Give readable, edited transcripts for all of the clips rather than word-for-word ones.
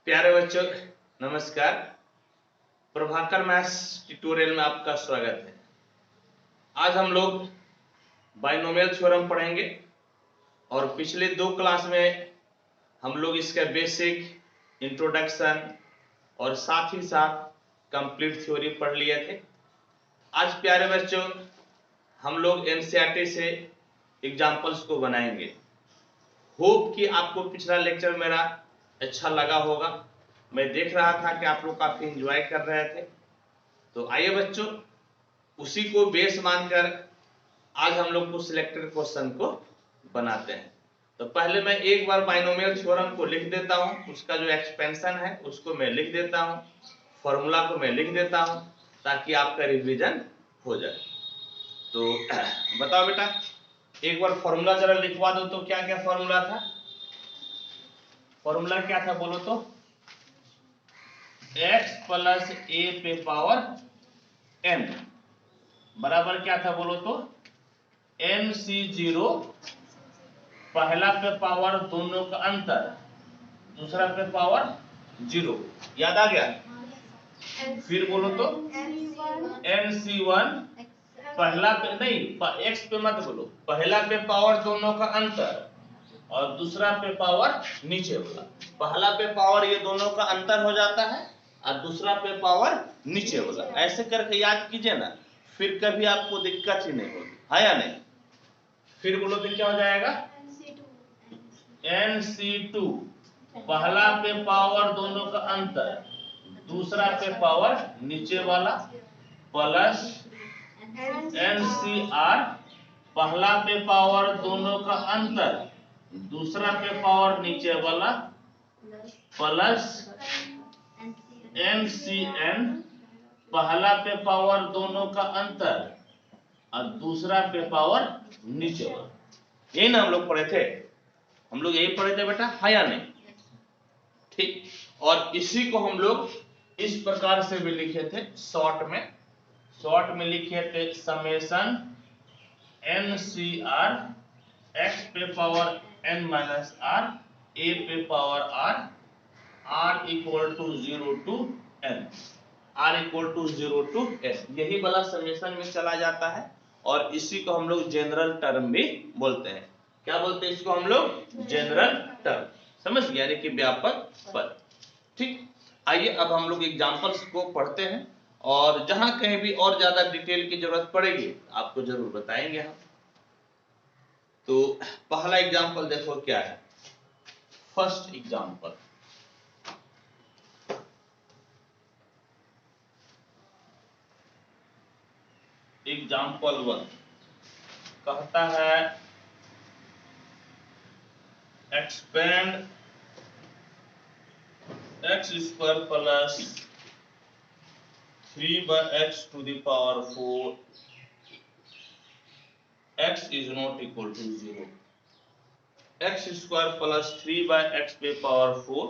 प्यारे बच्चों नमस्कार। प्रभाकर मैथ्स ट्यूटोरियल में आपका स्वागत है। आज हम लोग बाइनोमियल थ्योरम पढ़ेंगे और पिछले दो क्लास में हम लोग इसका बेसिक इंट्रोडक्शन और साथ ही साथ कंप्लीट थ्योरी पढ़ लिए थे। आज प्यारे बच्चों हम लोग एनसीईआरटी से एग्जाम्पल्स को बनाएंगे। होप कि आपको पिछला लेक्चर मेरा अच्छा लगा होगा। मैं देख रहा था कि आप लोग काफी एंजॉय कर रहे थे। तो आइए बच्चों उसी को बेस मानकर आज हम लोग कुछ सिलेक्टेड क्वेश्चन को बनाते हैं। तो पहले मैं एक बार बाइनोमियल थ्योरम को लिख देता हूं, उसका जो एक्सपेंशन है उसको मैं लिख देता हूं, फॉर्मूला को मैं लिख देता हूं ताकि आपका रिवीजन हो जाए। तो बताओ बेटा एक बार फॉर्मूला जरा लिखवा दो। तो क्या क्या फॉर्मूला था? फॉर्मूला क्या था बोलो तो? x प्लस ए पे पावर n बराबर क्या था बोलो तो? nc0 पहला पे पावर दोनों का अंतर, दूसरा पे पावर 0। याद आ गया? फिर बोलो तो nc1 पहला पे नहीं, x पे मत बोलो, पहला पे पावर दोनों का अंतर और दूसरा पे पावर नीचे वाला। पहला पे पावर ये दोनों का अंतर हो जाता है और दूसरा पे पावर नीचे वाला। ऐसे करके याद कीजिए ना, फिर कभी आपको दिक्कत ही नहीं होगी, है या नहीं? फिर बोलो तो क्या हो जाएगा? nc2 पहला पे पावर दोनों का अंतर, दूसरा पे पावर नीचे वाला, प्लस ncr पहला पे पावर दोनों का अंतर, दूसरा पे पावर नीचे वाला, प्लस ncn पहला पे पावर दोनों का अंतर और दूसरा पे पावर नीचे वाला। यही ना हम लोग पढ़े थे? हम लोग यही पढ़े थे बेटा, है या नहीं? ठीक। और इसी को हम लोग इस प्रकार से भी लिखे थे शॉर्ट में लिखे थे समेशन ncr x पे power n minus r a पे power r equal to 0 to n, r equal to 0 to n। यही वाला समेशन में चला जाता है और इसी को हम लोग जनरल टर्म भी बोलते हैं। क्या बोलते हैं इसको हम लोग? General term. समझ गए? यानी कि व्यापक पद। ठीक। आइए अब हम लोग एग्जांपल्स को पढ़ते हैं और जहां कहीं भी और ज्यादा डिटेल की जरूरत पड़ेगी आपको जरूर बताएंगे हम। तो पहला एग्जांपल देखो क्या है। फर्स्ट एग्जांपल, एग्जांपल 1 कहता है expand x square plus 3/x to the power 4 x is not equal to 0। x square plus 3/x पे power 4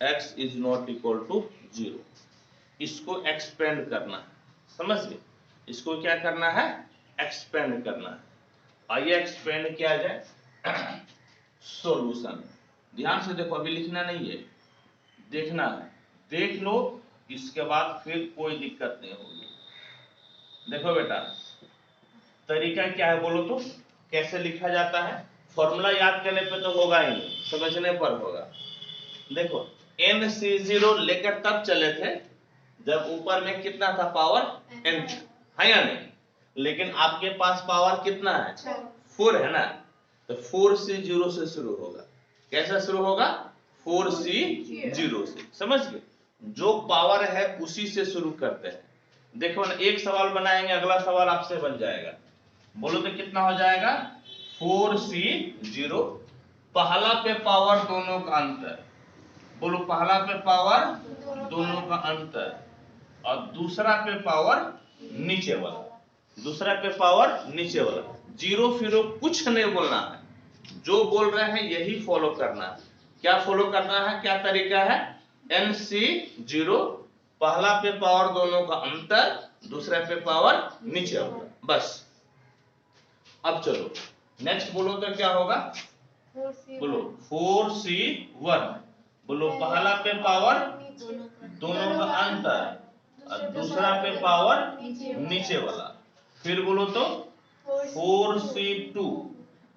x is not equal to 0। इसको एक्सपेंड करना है। समझ गए? इसको क्या करना है? एक्सपेंड करना है। आइए एक्सपेंड किया जाए। सॉल्यूशन ध्यान से देखो, अभी लिखना नहीं है, देखना है। देख लो, इसके बाद फिर कोई दिक्कत नहीं होगी। देखो बेटा तरीका क्या है बोलो तो? कैसे लिखा जाता है? फॉर्मूला याद करने पे तो होगा ही नहीं, समझने पर होगा। देखो nc0 लेकर तब चले थे जब ऊपर में कितना था? पावर n, है या नहीं? लेकिन आपके पास पावर कितना है? 4 है ना। तो 4 से 0 से शुरू होगा। कैसा शुरू होगा? 4 से 0 से। समझ गए? जो पावर है उसी से शुरू करते हैं। देखो ना, एक सवाल बनाएंगे, अगला सवाल आपसे बन जाएगा। बोलो तो कितना हो जाएगा? 4 से 0 पहला पे पावर दोनों का अंतर। बोलो पहला पे पावर दोनों का अंतर और दूसरा पे पावर नीचे वाला, दूसरा पे पावर नीचे वाला। जीरो फिरो कुछ नहीं बोलना है, जो बोल रहे हैं यही फॉलो करना है। क्या फॉलो करना है? क्या तरीका है? nc0 पहला पे पावर दोनों का अंतर, दूसरा पे पावर नीचे वाला, बस। अब चलो नेक्स्ट बोलो तो क्या होगा? बोलो 4c1 बोलो पहला पे पावर दोनों का अंतर और दूसरा पे पावर नीचे वाला। फिर बोलो तो 4C2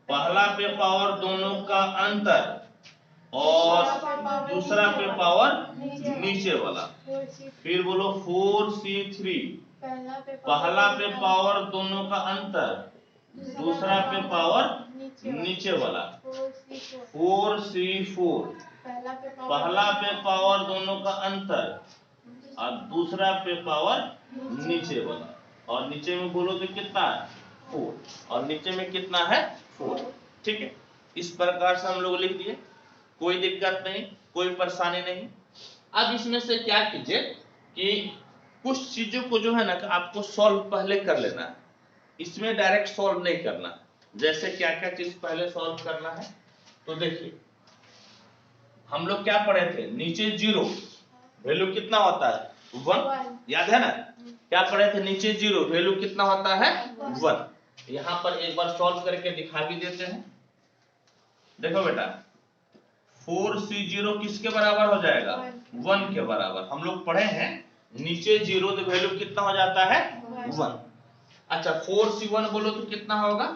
पहला पे पावर दोनों का अंतर और दूसरा पे पावर नीचे वाला। फिर बोलो 4C3 पहला पे पावर दोनों का अंतर दूसरा पे पावर नीचे वाला। 4C4 पहला पे पावर दोनों का अंतर और दूसरा पे पावर नीचे वाला। और नीचे में बोलो तो कितना है 4 और नीचे में कितना है 4। ठीक है, इस प्रकार से हम लोग लिख दिए, कोई दिक्कत नहीं, कोई परेशानी नहीं। अब इसमें से क्या कीजिए कि कुछ चीजों को जो है ना आपको सॉल्व पहले कर लेना है, इसमें डायरेक्ट सॉल्व नहीं करना। जैसे क्या क्या चीज पहले सॉल्व करना है, तो देखिए हम लोग क्या पढ़े थे, नीचे 0 वैल्यू कितना होता है 1, याद है ना। क्या पढ़े थे, नीचे 0 वैल्यू कितना होता है 1। यहाँ पर एक बार सॉल्व करके दिखा भी देते हैं। देखो बेटा 4C0 किसके बराबर हो जाएगा 1 के बराबर। हम लोग पढ़े हैं नीचे 0 तो वैल्यू कितना हो जाता है 1। अच्छा 4C1 बोलो तो कितना होगा,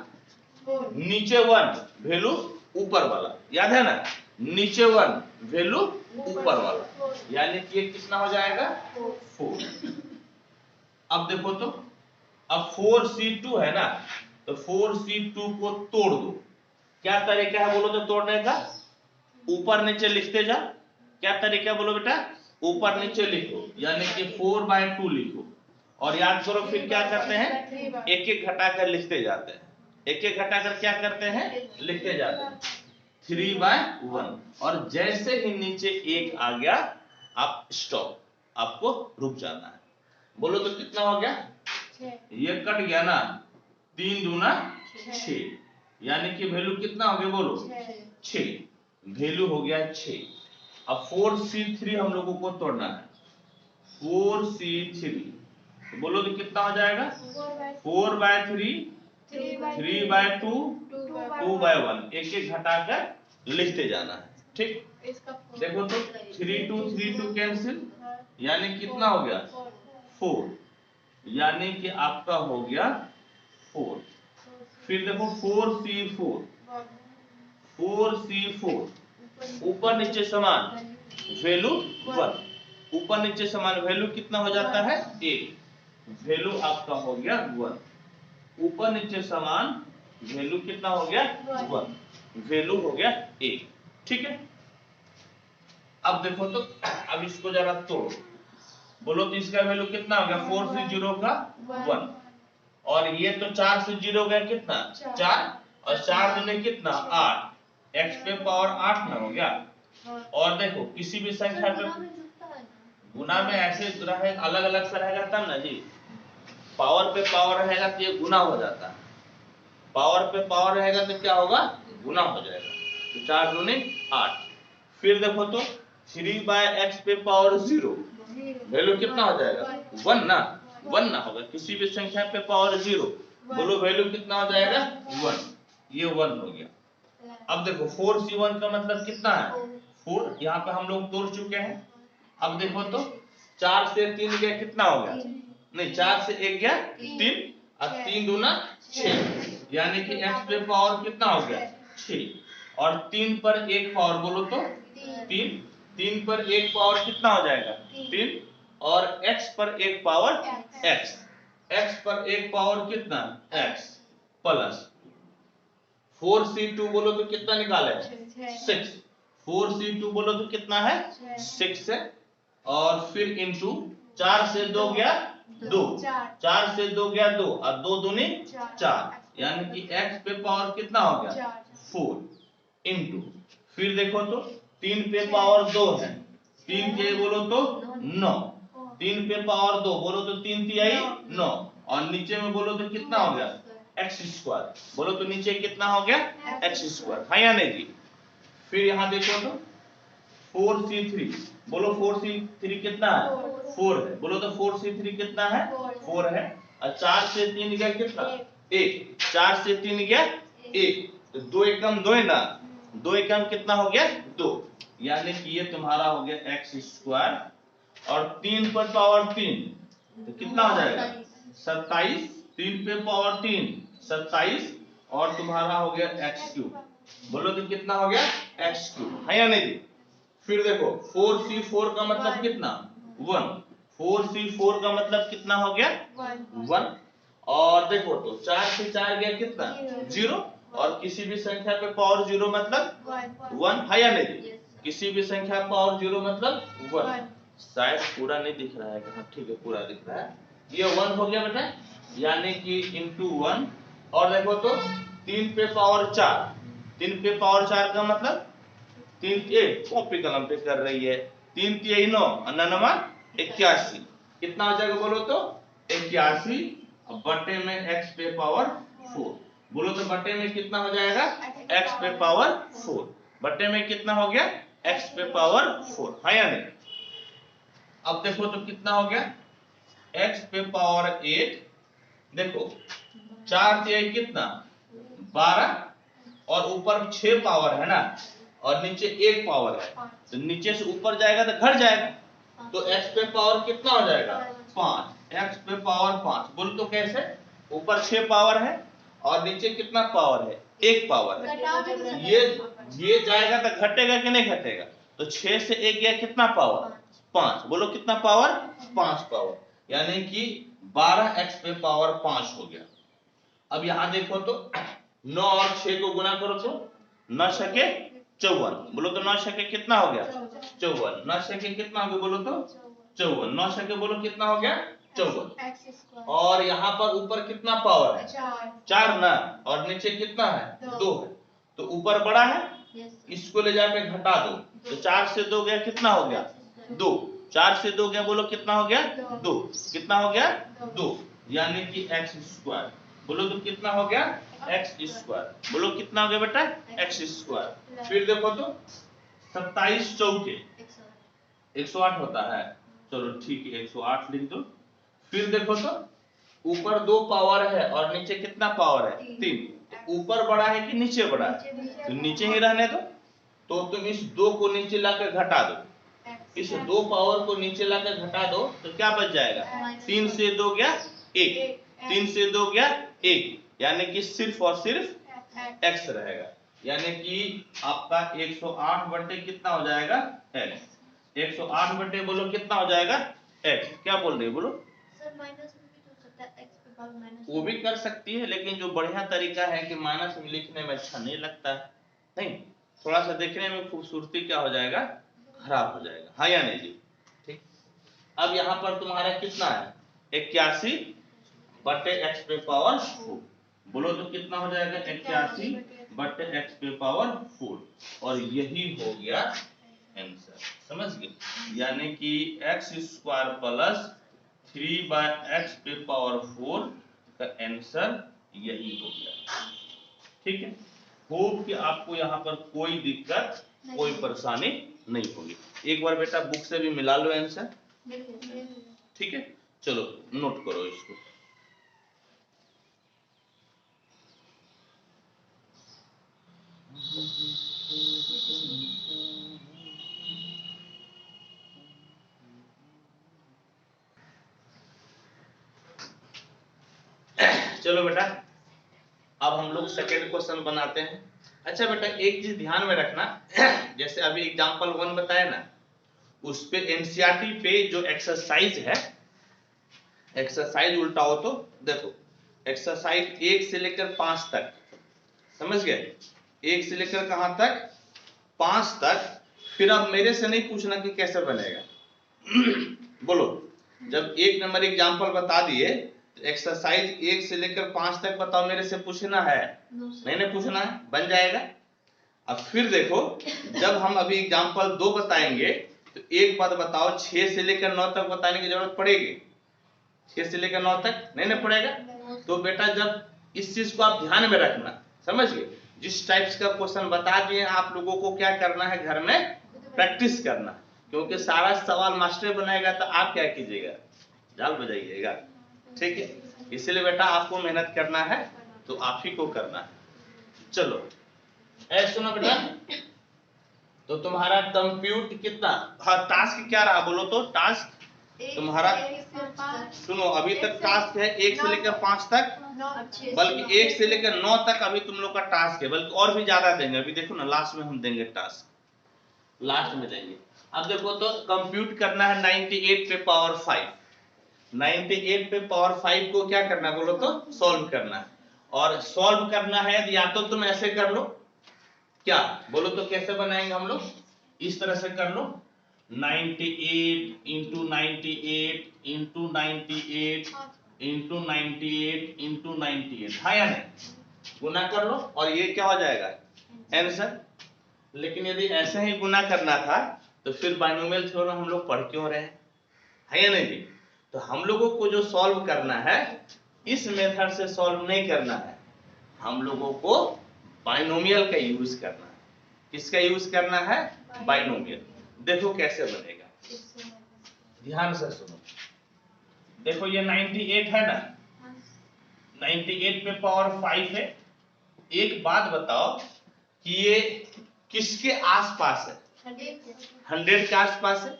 नीचे 1 वैल्यू ऊपर वाला, याद है ना, नीचे 1 वैल्यू ऊपर वाला, यानी कि ये कितना हो जाएगा 4। अब देखो तो अब 4C2 है ना, तो 4C2 को तोड़ दो। क्या तरीका है बोलो तो तोड़ने का, ऊपर नीचे लिखते जा। क्या तरीका बोलो बेटा, ऊपर नीचे लिखो, यानी कि 4/2 लिखो। और याद करो फिर क्या करते हैं, एक एक घटाकर लिखते जाते हैं, एक एक घटाकर क्या करते हैं लिखते जाते हैं 3/1। और जैसे ही नीचे 1 आ गया आप स्टॉप, आपको रुक जाना है। बोलो तो कितना हो गया, ये कट गया ना, 3 दूना 6, यानी कि वैल्यू कितना हो गया बोलो 6, वैल्यू हो गया 6। अब 4C3 हम लोगों को तोड़ना है, 4C3 तो बोलो तो कितना हो जाएगा 4/3 3/2 2/1, एक एक घटाकर लिखते जाना है। ठीक, देखो तो 3 कैंसिल, यानी कितना हो गया 4, यानी कि आपका हो गया 4। फिर देखो 4C4 ऊपर नीचे समान वैल्यू 1, ऊपर नीचे समान वैल्यू कितना हो जाता है 1, वैल्यू आपका हो गया 1। ऊपर नीचे समान वैल्यू कितना हो गया 1, वैल्यू हो गया 1। ठीक है, अब देखो तो अब इसको जरा तोड़ो, बोलो तो इसका वैल्यू कितना हो गया 4C0 का 1, और ये तो 4C0 गया कितना 4, और 4 दूने कितना 8, x पे पावर 8 ना हो गया। और देखो किसी भी संख्या पे गुना में ऐसे रहेगा, अलग अलग से रहेगा तब ना जी, पावर पे पावर रहेगा तो ये गुना हो जाता है, पावर पे पावर रहेगा तो क्या होगा गुना हो जाएगा। तो 4 दूने 8। फिर देखो तो 3/x पे पावर 0 वैल्यू कितना हो जाएगा 1 ना, 1 ना होगा, किसी भी संख्या पे पावर 0 बोलो वैल्यू कितना हो जाएगा 1, ये 1 हो गया। अब देखो 4C1 का मतलब कितना है 4, यहाँ पे हम लोग तोड़ चुके हैं। अब देखो तो 4 से 3 गया कितना हो गया, नहीं 4 से 1 गया 3, और 3 दूना 6, यानी कि x पे पावर कितना हो गया 6, और 3 पर 1 पावर बोलो तो 3, 3 पर 1 पावर कितना हो जाएगा 3, और x पर 1 पावर x, x पर 1 पावर कितना x, प्लस 4C2 बोलो तो कितना निकाले 6, 4C2 बोलो तो कितना है 6 है, और फिर इंटू 4 से 2 गया 2, 4 से 2 गया 2, और 2 दूनी 4, यानी कि x पे पावर कितना हो गया 4, इंटू फिर देखो तो 3 पे पावर 2 है, 3 के बोलो तो 9, 3 पे पावर 2 बोलो तो 3 तिहाई 9, और नीचे में बोलो तो कितना हो गया x², बोलो तो नीचे कितना हो गया x², हाँ या नहीं जी। फिर यहाँ देखो तो 4C3 बोलो 4C3 कितना है 4 है, बोलो तो 4C3 कितना है 4 है, और 4 से 3 गया कितना 1, 4 से 3 गया 1, तो 2 एकम 2 है ना, 2 एकम कितना हो गया 2, यानी कि ये तुम्हारा हो गया एक्स स्क्वायर, और 3 पर पावर 3 तो कितना हो जाएगा 27, 3 पे पावर 3 27, और तुम्हारा हो गया एक्स क्यूब। बोलो तो कितना हो गया एक्स क्यूब, है या नहीं जी। फिर देखो 4c4 का मतलब कितना 1, 4c4 का मतलब कितना हो गया 1, और देखो तो 4 से 4 गया कितना 0, और किसी भी संख्या पे पावर 0 मतलब 1, है या नहीं। किसी भी संख्या पे पावर 0 मतलब 1। शायद पूरा नहीं दिख रहा है, हाँ ठीक है पूरा दिख रहा है, ये 1 हो गया बेटा, यानी कि इंटू 1, और देखो तो 3 पे पावर 4, 3 पे पावर 4 का मतलब 3 कॉपी कलम पे कर रही है, 3 3 9 9 81, कितना हो जाएगा बोलो तो 81, बटे में x पे पावर 4, बोलो तो बटे में कितना हो जाएगा x पे पावर 4, बटे में कितना हो गया x पे पावर 4, है या नहीं। अब देखो तो कितना हो गया x पे पावर 8, देखो 4 से कितना 12, और ऊपर 6 पावर है ना, और नीचे 1 पावर है, तो नीचे से ऊपर जाएगा तो घट जाएगा, तो x पे पावर कितना हो जाएगा 5, x पे पावर 5, बोल तो कैसे, ऊपर 6 पावर है और नीचे कितना पावर है 1 पावर है, ये जाएगा तो घटेगा कि नहीं घटेगा, तो 6 से 1 गया कितना पावर 5, बोलो कितना पावर 5 पावर, यानी कि 12x पे पावर 5 हो गया। अब यहां देखो तो 9 और 6 को गुना करो तो 9 छके 54, बोलो तो 9 छके कितना हो गया 54, 9 छके कितना हो गया बोलो तो 54, 9 छके बोलो कितना हो गया 54, और यहाँ पर ऊपर कितना पावर है 4 ना, और नीचे कितना है 2 है, तो ऊपर बड़ा है, इसको ले जाके घटा दो, तो 4 से 2 गया कितना हो गया 2, 4 से 2 गया बोलो कितना हो गया 2, कितना हो गया 2, यानी कि एक्स स्क्वायर, बोलो तो कितना हो गया एक्स स्क्वायर, बोलो कितना हो गया बेटा एक्स स्क्वायर। फिर देखो तो 27 चौके 108 होता है, चलो ठीक है 108 लिख दो। फिर देखो तो ऊपर 2 पावर है और नीचे कितना पावर है 3, तो ऊपर बड़ा है कि नीचे बड़ा है, तो नीचे ही रहने दो, तो तुम इस 2 को नीचे लाकर घटा दो, इस 2 पावर को नीचे लाकर घटा दो, तो क्या बच जाएगा 3 से 2 गया 1, 3 से 2 गया 1, यानी कि सिर्फ और सिर्फ x रहेगा, यानी कि आपका 108 बटे कितना हो जाएगा x, 108 बटे बोलो कितना हो जाएगा x, क्या बोल रहे बोलो सर माइनस में भी तो सकता है x पे पावर माइनस, वो भी कर सकती है, लेकिन जो बढ़िया तरीका है कि माइनस में लिखने में अच्छा नहीं लगता है, नहीं थोड़ा सा देखने में खूबसूरती क्या हो जाएगा खराब हो जाएगा, हाँ या नहीं जी ठीक। अब यहाँ पर तुम्हारा कितना है 81 बटे x पे पावर 4, बोलो तो कितना हो जाएगा 81 बटे x पे पावर 4, और यही हो गया आंसर, समझ गए, यानी कि x square plus 3 by x पे पावर 4 का आंसर यही हो गया, ठीक है। होप कि आपको यहाँ पर कोई दिक्कत कोई परेशानी नहीं होगी। एक बार बेटा बुक से भी मिला लो आंसर, ठीक है, चलो नोट करो इसको। चलो बेटा अब हम लोग सेकेंड क्वेश्चन बनाते हैं। अच्छा बेटा एक चीज ध्यान में रखना, जैसे अभी एग्जांपल 1 बताया ना, उस पे एनसीईआरटी पे जो एक्सरसाइज है, एक्सरसाइज उल्टाओ तो देखो एक्सरसाइज 1 से लेकर 5 तक, समझ गए, 1 से लेकर कहां तक 5 तक। फिर अब मेरे से नहीं पूछना कि कैसे बनेगा बोलो, जब 1 नंबर एग्जांपल बता दिए, एक्सरसाइज 1 से लेकर 5 तक बताओ, मेरे से पूछना है नहीं पूछना है, बन जाएगा। अब फिर देखो जब हम अभी एग्जांपल 2 बताएंगे, तो एक बात बताओ 6 से लेकर 9 तक बताने की जरूरत पड़ेगी, 6 से लेकर 9 तक नहीं पड़ेगा। तो बेटा जब इस चीज को आप ध्यान में रखना, समझ गए, जिस टाइप्स का क्वेश्चन बता दिए आप लोगों को क्या करना है घर में प्रैक्टिस करना, क्योंकि सारा सवाल मास्टर बनाएगा तो आप क्या कीजिएगा जाल बजाइएगा, ठीक है, इसलिए बेटा आपको मेहनत करना है तो आप ही को करना है। चलो ऐसे सुनो बेटा, तो तो तुम्हारा कंप्यूट कितना, हाँ टास्क क्या रहा बोलो तो, टास्क तुम्हारा, सुनो अभी तक टास्क है 1 से लेकर 5 तक, बल्कि 1 से लेकर 9 तक अभी तुम लोग का टास्क है, बल्कि और भी ज्यादा देंगे। अभी देखो ना लास्ट में हम देंगे टास्क, लास्ट में देंगे। अब देखो तो कंप्यूट करना है 98 पे पावर 5, 98 पे पावर 5 को क्या करना है बोलो तो, सॉल्व करना है। और सॉल्व करना है या तो तुम ऐसे कर लो, क्या बोलो तो कैसे बनाएंगे हम लोग, इस तरह से कर लो 98 इंटू 98 इंटू 98 इंटू 98 इंटू 98, हाँ या नहीं, गुना कर लो और ये क्या हो जाएगा आंसर। लेकिन यदि ऐसे ही गुना करना था तो फिर बाइनोमियल थ्योरम हम लोग पढ़ क्यों रहे हैं, है या नहीं जी। तो हम लोगों को जो सॉल्व करना है इस मेथड से सॉल्व नहीं करना है, हम लोगों को बाइनोमियल का यूज करना है। किसका यूज करना है, बाइनोमियल। देखो कैसे बनेगा, ध्यान से सुनो। देखो ये 98 है ना, 98 पे पावर 5 है। एक बात बताओ कि ये किसके आसपास है, 100 के आसपास है,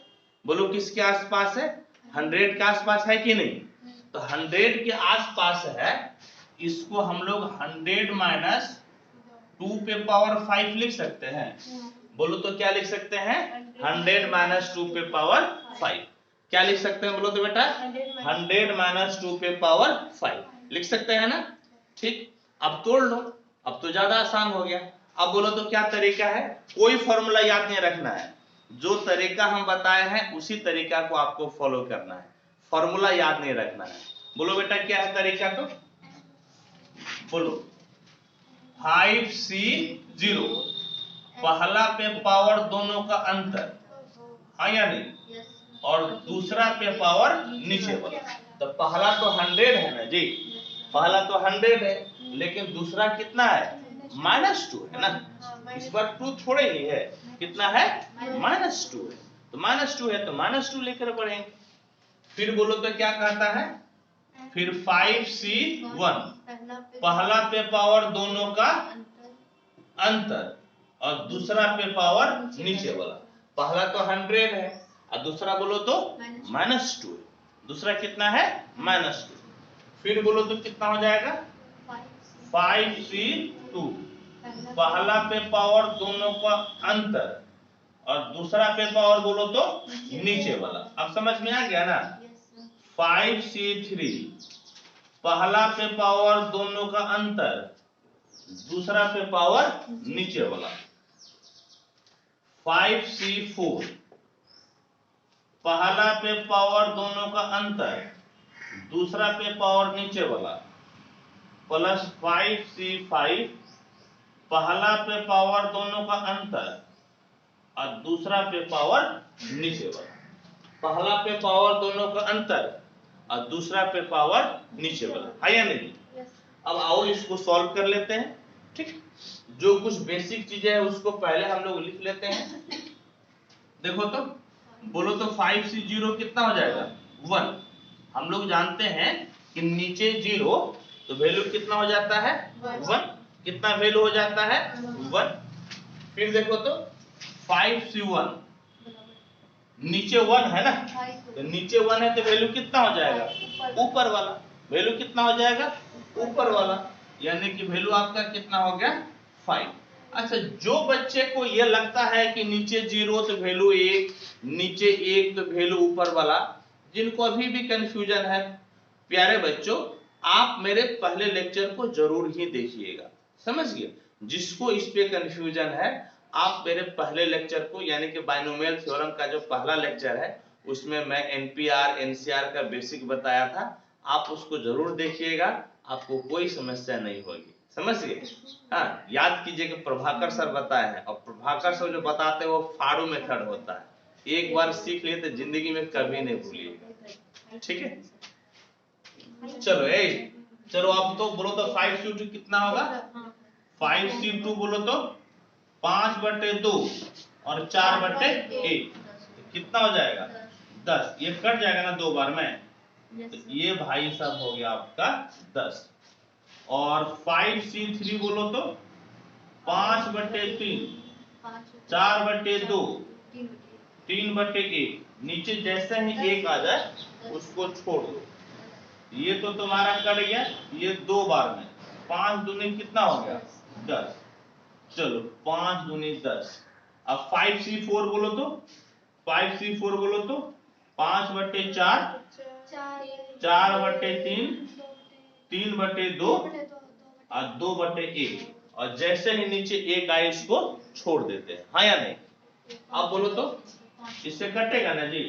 बोलो किसके आसपास है, 100 के आसपास है कि नहीं। तो 100 के आसपास है, इसको हम लोग 100 माइनस 2 पे पावर 5 लिख सकते हैं। बोलो तो क्या लिख सकते हैं, 100 माइनस 2 पे पावर 5, क्या लिख सकते हैं बोलो तो बेटा, 100 माइनस 2 पे पावर 5 लिख सकते हैं ना। ठीक, अब तोड़ लो, अब तो ज्यादा आसान हो गया। अब बोलो तो क्या तरीका है, कोई फॉर्मूला याद नहीं रखना है, जो तरीका हम बताए हैं उसी तरीका को आपको फॉलो करना है, फॉर्मूला याद नहीं रखना है। बोलो बेटा क्या है तरीका, तो बोलो 5C0, पहला पे पावर दोनों का अंतर, हाँ या नहीं, और दूसरा पे पावर नीचे वाला। तो पहला तो 100 है ना जी, पहला तो 100 है, लेकिन दूसरा कितना है, -2 है ना, इस बार 2 थोड़े ही है, कितना है -2 है, तो -2 है तो -2 लेकर बढ़ेंगे। फिर बोलो तो क्या कहता है, फिर 5C1, पहला पे पावर दोनों का अंतर और दूसरा पे पावर नीचे वाला। पहला तो 100 है और दूसरा बोलो तो -2 है, दूसरा कितना है -2। फिर बोलो तो कितना हो जाएगा 5C2, पहला पे पावर दोनों का अंतर और दूसरा पे पावर बोलो तो नीचे वाला। अब समझ में आ गया ना। 5C3, पहला पे पावर दोनों का अंतर, दूसरा पे पावर नीचे वाला। 5C4, पहला पे पावर दोनों का अंतर, दूसरा पे पावर नीचे वाला, प्लस 5C5, पहला पे पावर दोनों का अंतर और दूसरा पे पावर नीचे वाला। पहला पे पावर दोनों का अंतर और दूसरा पे पावर नीचे वाला, है या नहीं। अब आओ इसको सॉल्व कर लेते हैं। ठीक, जो कुछ बेसिक चीजें है उसको पहले हम लोग लिख लेते हैं। देखो तो बोलो तो 5C0 कितना हो जाएगा 1। हम लोग जानते हैं कि नीचे 0 तो वैल्यू कितना हो जाता है 1, कितना वैल्यू हो जाता है 1। फिर देखो तो 5C1, नीचे 1 है ना, तो नीचे 1 है तो वैल्यू कितना हो जाएगा ऊपर वाला, वैल्यू कितना हो जाएगा ऊपर वाला, यानी कि वैल्यू आपका कितना हो गया 5। अच्छा, जो बच्चे को ये लगता है कि नीचे 0 तो वैल्यू 1, नीचे 1 तो वैल्यू ऊपर वाला, जिनको अभी भी कंफ्यूजन है, प्यारे बच्चों आप मेरे पहले लेक्चर को जरूर ही देखिएगा, समझ गए। जिसको इस पे कंफ्यूजन है आप मेरे पहले लेक्चर को, यानी कि बाइनोमियल थ्योरम का जो पहला लेक्चर है उसमें मैं एनपीआर एनसीआर का बेसिक बताया था, आप उसको जरूर देखिएगा, आपको कोई समस्या नहीं होगी, समझ गए। हाँ, याद कीजिए कि प्रभाकर सर बताए हैं, और प्रभाकर सर जो बताते हैं वो फाड़ू मेथड होता है, एक बार सीख लिए तो जिंदगी में कभी नहीं भूलिएगा, ठीक है। चलो अब तो बोलो तो 5C2 कितना होगा, 5C2 बोलो तो 5/2 और 4/1, कितना हो जाएगा 10। ये कट जाएगा ना 2 बार में, तो ये भाई साहब हो गया आपका 10। और 5C3 बोलो तो 5/3 4 बटे 2, 3 बटे 1। नीचे जैसे ही 1 आ जाए उसको छोड़ दो। ये तो तुम्हारा कट गया, ये 2 बार में। 5 दूनी कितना हो गया? 10। चलो 5 दूनी 10। अब 5C4 बोलो तो, 5C4 बोलो तो 5 बटे 4, 4 बटे 3, 3 बटे 2 और 2 बटे 1। और जैसे ही नीचे 1 आए इसको छोड़ देते हैं, हाँ या नहीं? अब बोलो तो इससे कटेगा ना जी,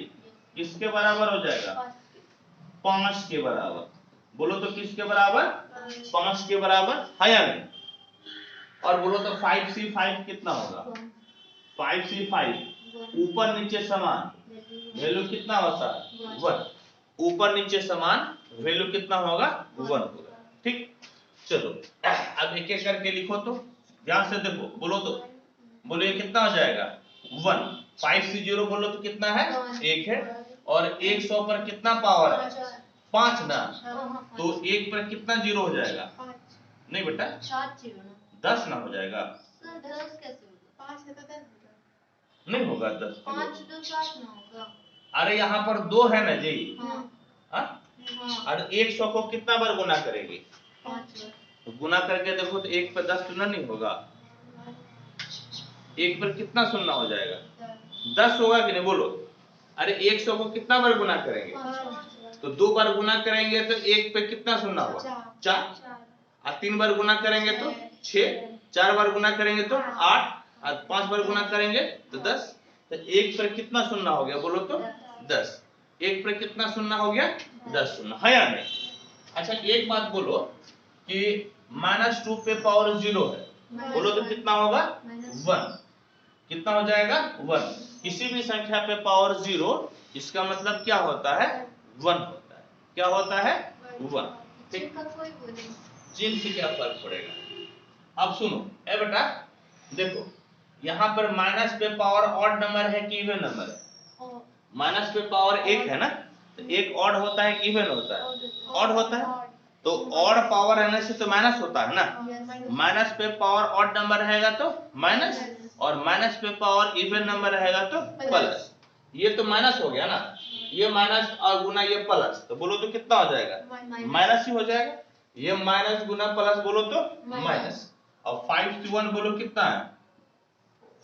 किसके बराबर हो जाएगा? 5 के बराबर। बोलो तो किसके बराबर? 5 के बराबर, है या नहीं? और बोलो तो 5C5 कितना होगा? 5C5 ऊपर नीचे समान, वैल्यू कितना होता है? 1। ऊपर नीचे समान, वैल्यू कितना होगा? 1 होगा। ठीक, चलो अब एक एक करके लिखो तो, ध्यान से देखो। बोलो तो, बोलो ये कितना हो जाएगा? 1। 5C0 बोलो तो कितना है? 1 है। और 100 पर कितना पावर है? 5 ना, तो 1 पर कितना जीरो हो जाएगा? नहीं बेटा, 10 ना हो जाएगा। नहीं होगा 10। 5 2 7 ना होगा। अरे यहाँ पर 2 है ना जी, हाँ। और 100 को कितना बार गुना करेंगे? 5 बार। तो गुना करके देखो तो 1 पर 10 सुना नहीं होगा, 1 पर कितना सुनना हो जाएगा? 10 होगा कि नहीं? बोलो। अरे 100 को कितना बार गुना करेंगे? तो 2 बार गुना करेंगे तो 1 पे कितना सुनना होगा? 4। और 3 बार गुना करेंगे तो 6, 4 बार गुना करेंगे तो 8, और 5 बार गुना करेंगे तो 10। तो 1 पर कितना सुनना हो गया? बोलो तो 10। 1 पर कितना सुनना हो गया? 10 सुनना, है या नहीं? अच्छा एक बात बोलो कि -2 पे पावर 0 है, बोलो तो कितना होगा? 1। कितना हो जाएगा? 1। किसी भी संख्या पे पावर 0, इसका मतलब क्या होता है? 1 होता है। क्या होता है? 1। ठीक, चिन्ह से क्या फर्क पड़ेगा? अब सुनो ए बेटा, देखो यहाँ पर माइनस पे पावर ऑड नंबर है कि इवन नंबर है? माइनस पे पावर 1 है ना, तो 1 ऑड होता है कि इवन होता है? ऑड होता है। तो ऑड पावर रहने से तो माइनस होता है ना, माइनस पे पावर ऑड नंबर रहेगा तो माइनस, और माइनस पे पावर इवन नंबर रहेगा तो प्लस। ये तो माइनस हो गया ना, ये माइनस और गुना ये प्लस, तो बोलो तो कितना हो जाएगा? माइनस ही हो जाएगा। ये माइनस गुना प्लस बोलो तो माइनस। और 5C1 बोलो कितना है?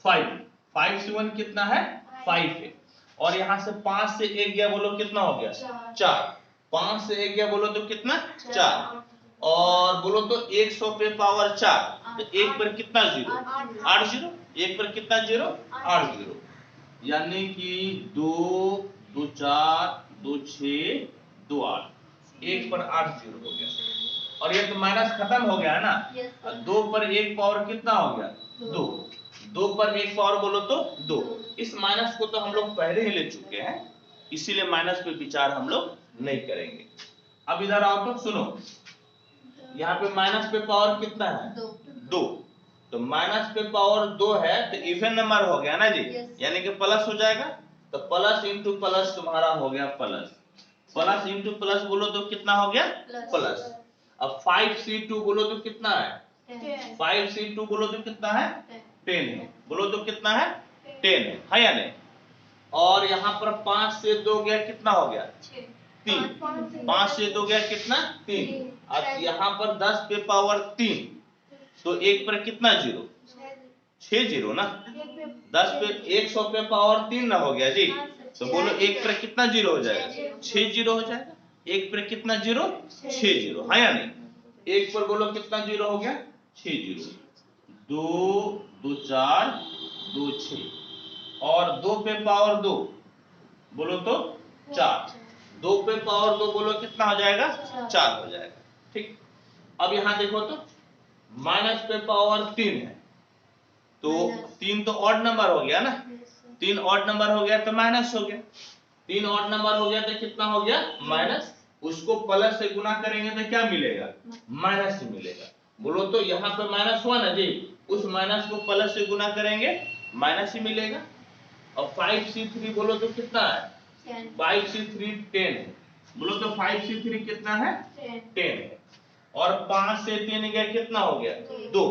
5। 5C1 कितना है? 5 है। और यहाँ से 5 से 1 गया, बोलो कितना हो गया? 4। 5 से 1 गया, बोलो तो कितना? 4। और बोलो तो 100 पे पावर 4, तो 1 पर कितना जीरो? 8 जीरो। 1 पर कितना जीरो? 8 जीरो। यानी कि 2 2 4 2 6 2 8, 1 पर 8 जीरो हो गया। और ये तो माइनस खत्म हो गया है ना। 2 पर 1 पावर कितना हो गया? 2। 2 पर 1 पावर बोलो तो 2। इस माइनस को तो हम लोग पहले ही ले चुके हैं, इसीलिए माइनस पे विचार हम लोग नहीं करेंगे। अब इधर आओ तो सुनो, यहाँ पे माइनस पे पावर कितना है? 2। तो माइनस पे पावर 2 है तो इवन नंबर हो गया ना जी, यानी कि प्लस हो जाएगा। तो प्लस इंटू प्लस तुम्हारा हो गया प्लस। प्लस इंटू प्लस बोलो तो कितना हो गया? प्लस। अब 5C2 बोलो तो कितना है? 5C2 बोलो तो कितना है? 10 है। बोलो तो कितना है? 10 है या नहीं? और यहाँ पर 5 से 2 गया, कितना हो गया? 3। 5 से 2 गया कितना? 3। अब यहाँ पर 10 पे पावर 3, तो 1 पर कितना जीरो? 6 जीरो ना। 10 पे 100 पे पावर 3 ना हो गया जी, तो बोलो 1 पर कितना जीरो हो जाएगा? 6 जीरो हो जाएगा। 1 पर कितना जीरो? 6 जीरो, है या नहीं? 1 पर बोलो कितना जीरो हो गया? 6 जीरो। 2 2 4 2 6, और 2 पे पावर 2 बोलो तो 4। 2 पे पावर 2 बोलो कितना हो जाएगा? 4 हो जाएगा। ठीक, अब यहाँ देखो तो माइनस पे पावर 3 है, तो 3 तो ऑड नंबर हो गया ना, 3 ऑड नंबर हो गया तो माइनस हो गया। 3 ऑड नंबर हो गया तो कितना हो गया? माइनस। उसको प्लस से गुना करेंगे तो क्या मिलेगा? माइनस ही मिलेगा। बोलो तो यहाँ पे माइनस हुआ ना जी, उस माइनस को प्लस से गुना करेंगे माइनस ही मिलेगा। और 5C3 बोलो तो कितना है? 5C3 10 है। बोलो तो 5C3 कितना है? 10 है। और 5 से 3 गया, कितना हो गया? 2।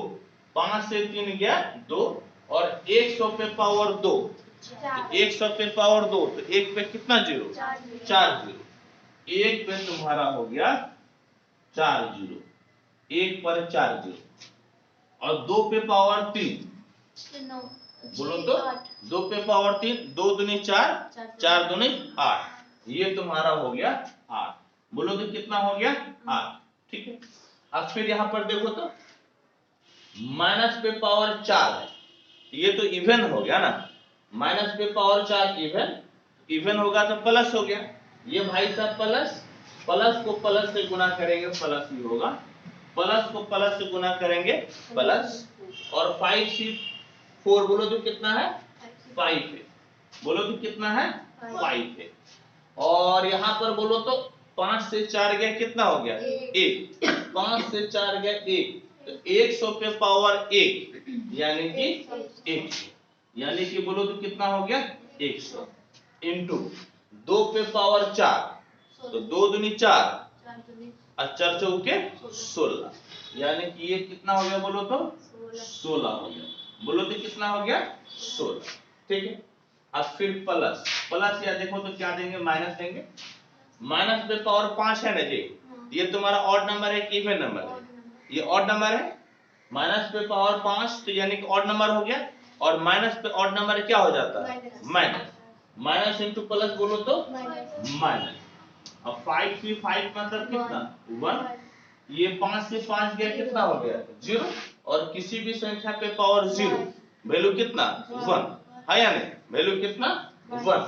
5 से 3 गया 2, और 100 पे पावर 2, तो 100 पे पावर 2, तो 1 पे कितना जीरो? 4 जीरो। 1 पे तुम्हारा हो गया 4 जीरो, 1 पर 4 जीरो। और 2 पे पावर 3, बोलो तो 2 पे पावर 3, 2 दूनी 4, 4 दूनी 8, ये तुम्हारा हो गया 8। बोलो तो कितना हो गया? 8। ठीक है। अब फिर यहां पर देखो तो माइनस पे पावर 4 है, ये तो इवन हो गया ना, माइनस पे पावर 4 इवन होगा तो प्लस हो गया। ये भाई साहब प्लस, प्लस को प्लस से गुना करेंगे प्लस ही होगा, प्लस को प्लस से गुना करेंगे प्लस। और 5 से 4 बोलो तो कितना है? 5 है। बोलो तो कितना है? 5 है। और यहाँ पर बोलो तो 5 से 4 गया कितना हो गया? 1। 5 से 4 गया 1, तो 100 पे पावर 1 यानी कि 100, यानी कि बोलो तो कितना हो गया? 100 इंटू 2 पे पावर 4, तो 2 दूनी 4 और 4 चौके 16, यानी कि ये कितना हो गया? बोलो तो 16 हो गया। बोलो तो कितना हो गया? 16। ठीक है। अब फिर प्लस, प्लस या देखो तो क्या देंगे? माइनस देंगे। माइनस पे पावर 5 है ना जी, ये तुम्हारा ऑड नंबर है कि इवन नंबर है? ये ऑड नंबर है। माइनस पे पावर 5 तो यानी कि ऑड नंबर हो गया, और माइनस पे ऑड नंबर क्या हो जाता है? माइनस। माइनस इंटू प्लस बोलो तो माइनस। अब 5 से 5 मतलब कितना? 1। ये 5 से 5 गया कितना हो गया? 0। और किसी भी संख्या पे पावर 0, वैल्यू कितना? 1 है या नहीं? वैल्यू कितना? 1।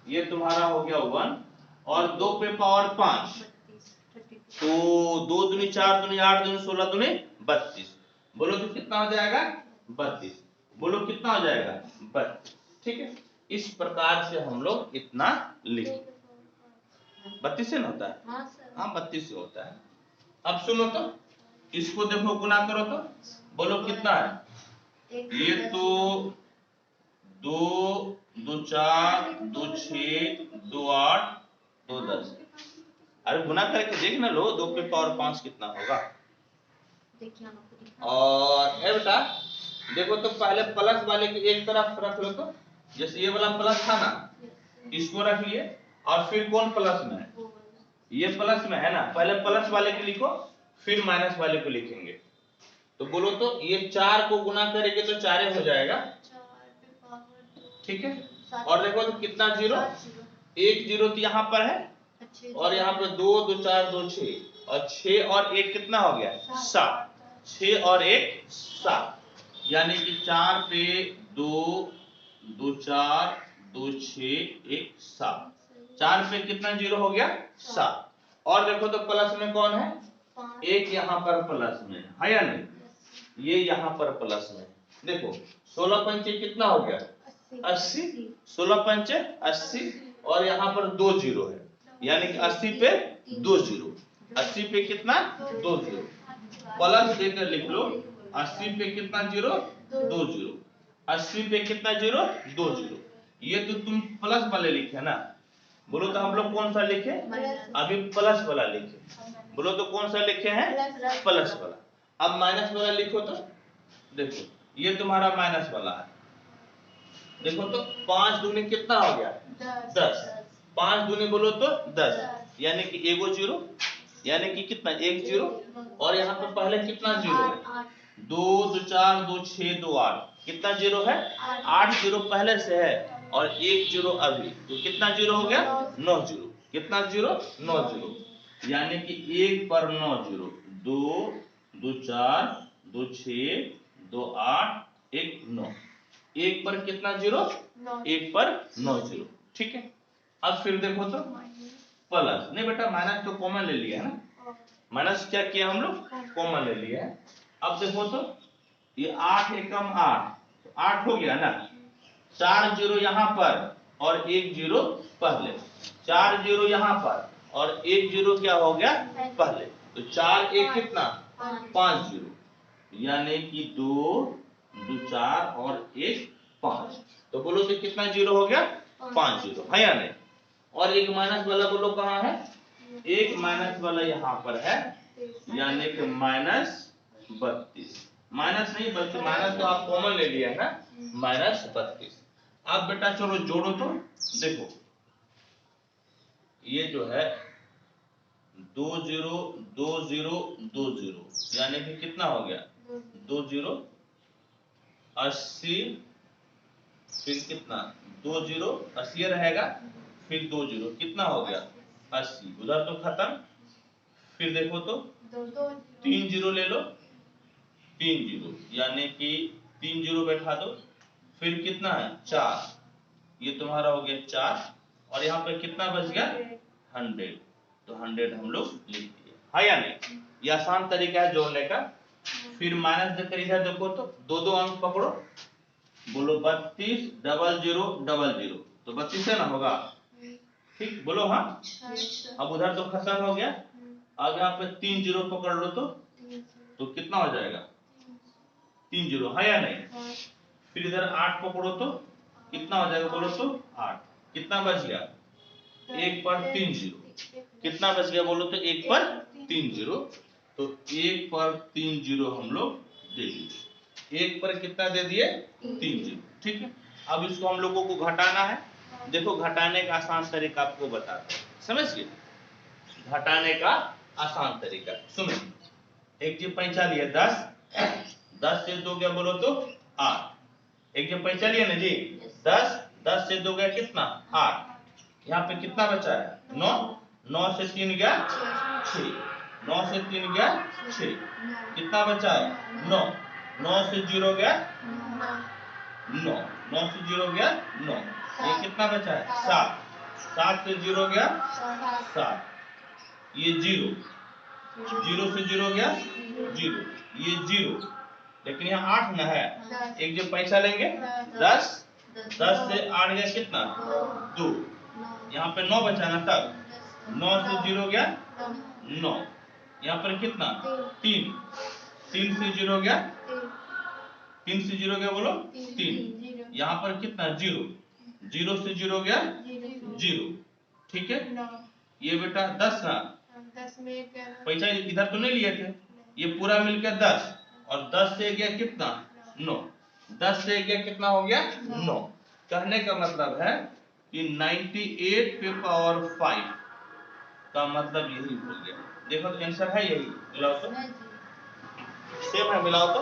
ये तुम्हारा हो गया 1। और 2 पे पावर 5, तो 2 दूनी 4 दूनी 8 दूनी 16 दूनी 32, बोलो तो कितना हो जाएगा? 32। बोलो कितना हो जाएगा? 32। ठीक है। इस प्रकार से हम लोग इतना लिखें। 32 से ना होता है? हाँ 32 से होता है। अब सुनो तो, इसको देखो गुना करो तो बोलो कितना है? ये तो 2 2 4 2 6 2 8 2 10। अरे गुना करके देख ना लो, 2 पे पावर 5 कितना होगा? और ए बेटा देखो तो पहले प्लस वाले की एक तरफ रख लो, तो जैसे ये वाला प्लस था ना, इसको रख लिए। और फिर कौन प्लस में है? ये प्लस में है ना, पहले प्लस वाले को लिखो फिर माइनस वाले को लिखेंगे। तो बोलो तो ये 4 को गुना करेंगे तो 4 हो जाएगा। ठीक है। और देखो तो कितना जीरो? 1 जीरो तो यहाँ पर है, और यहाँ पर 2 2 4 2 6, और 6 और 1 कितना हो गया? 7। 6 और 1 7, यानी कि 4 पे 2 2 4 2 6 1 7, 4 पे कितना जीरो हो गया? 7। और देखो तो प्लस में कौन है? 1 यहाँ पर प्लस में है या नहीं? ये यहाँ पर प्लस में। देखो 16 पंचे कितना हो गया? 80। 16 पंचे 80, और यहाँ पर 2 जीरो है, यानी कि 80 पे 2 जीरो। 80 पे कितना? 2 जीरो। प्लस देकर लिख लो, 80 पे कितना जीरो? 2 जीरो। 80 पे कितना जीरो? 2 जीरो। ये तो तुम प्लस वाले लिखे ना, बोलो तो हम लोग कौन सा लिखे? अभी प्लस वाला लिखे। बोलो तो कौन सा लिखे हैं? प्लस वाला। अब माइनस वाला लिखो तो देखो, ये तुम्हारा माइनस वाला है। देखो तो 5 दूनी कितना हो गया? 10। 5 दूनी बोलो तो 10, यानी कि एगो जीरो, यानी कि कितना? 1 जीरो। और यहाँ पे पहले कितना जीरो है? 2 2 4 2 6 2 8, कितना जीरो है? 8 जीरो पहले से है, और 1 जीरो अभी, तो कितना जीरो हो गया? 9 जीरो। कितना जीरो? 9 जीरो, यानी कि 1 पर 9 जीरो। 2 2 4 2 6 2 8 1 9, 1 पर कितना जीरो? 1 पर 9 जीरो। ठीक है। अब फिर देखो तो प्लस, नहीं बेटा माइनस तो कॉमन ले लिया है ना, माइनस क्या किया हम लोग? कॉमन ले लिया है। अब देखो तो ये 8 एकम 8, 8 हो गया ना, 4 जीरो यहाँ पर और 1 जीरो पहले, 4 जीरो यहाँ पर और 1 जीरो क्या हो गया? पहले, तो 4 1 कितना? 5 जीरो, यानी कि 2 2 4 और 1 5, तो बोलो तो कितना जीरो हो गया? 5 जीरो, है या नहीं? और एक माइनस वाला बोलो कहाँ है? एक माइनस वाला यहाँ पर है, यानी कि -32। माइनस नहीं बल्कि माइनस तो आप कॉमन ले लिया है ना, -32। अब बेटा चलो जोड़ो तो देखो ये जो है 2 0 2 0 2 0 यानी कि कितना हो गया 2 0 80, फिर कितना 2 0 80 रहेगा, फिर 2 0 कितना हो गया 80, उधर तो खत्म। फिर देखो तो 3 0 ले लो, 3 0 यानी कि 3 0 बैठा दो, फिर कितना है 4, ये तुम्हारा हो गया 4, और यहाँ पे कितना बच गया 100, तो 100 हम लोग लिख दिए, है या नहीं। ये आसान तरीका है जोड़ने का। फिर माइनस देकर इधर देखो तो दो दो अंक पकड़ो, बोलो 32 00 00, तो 32 है ना होगा, ठीक बोलो हाँ। अब उधर तो खत्म हो गया, अब यहाँ पे 3 0 पकड़ लो तो कितना हो जाएगा 3 0, है या नहीं। फिर इधर 8 पकड़ो तो कितना हो जाएगा बोलो तो 8, कितना बच गया 1 पर 3 0, कितना बच गया बोलो तो 1 पर 3 0, तो 1 पर 3 0 हम लोग दे दिए, 1 पर कितना दे दिए 3 0, ठीक है। अब इसको हम लोगों को घटाना है, देखो घटाने का आसान तरीका आपको बताते हैं, समझ गए, घटाने का आसान तरीका सुनो। एक जब पैंचा लिया 10, 10 से 2 गया बोलो तो 8, एक जब पैंचा लिया ना जी 10, 10 से 2 गया कितना 8, यहाँ पे कितना बचा है 9, 9 से 3 गया 6, 9 से 3 गया 6, कितना बचा है 9, 9 से 0 गया 9, 9 से 0 गया 9, ये कितना बचा है 7, 7 से 0 गया 7, ये 0, 0 से 0 गया 0, ये 0, लेकिन यहाँ 8 ना है, एक जब पैसा लेंगे 10, 10 से 8 गया कितना 2, यहाँ पे 9 बचा ना, तब 9 से 0 गया 9, यहाँ पर कितना 3, 3 से 0 गया 3 से 0 गया बोलो 3, यहाँ पर कितना 0, 0 से 0 गया 0, ठीक है। ये बेटा 10 ना, पैसा इधर तो नहीं लिए थे, ये पूरा मिलकर 10, और 10 से गया कितना 9, 10 से गया कितना हो गया 9, कहने का मतलब है कि 98 पे पावर 5 का मतलब यही हो गया। देखो तो आंसर है यही, मिलाओ तो सेम है, मिलाओ तो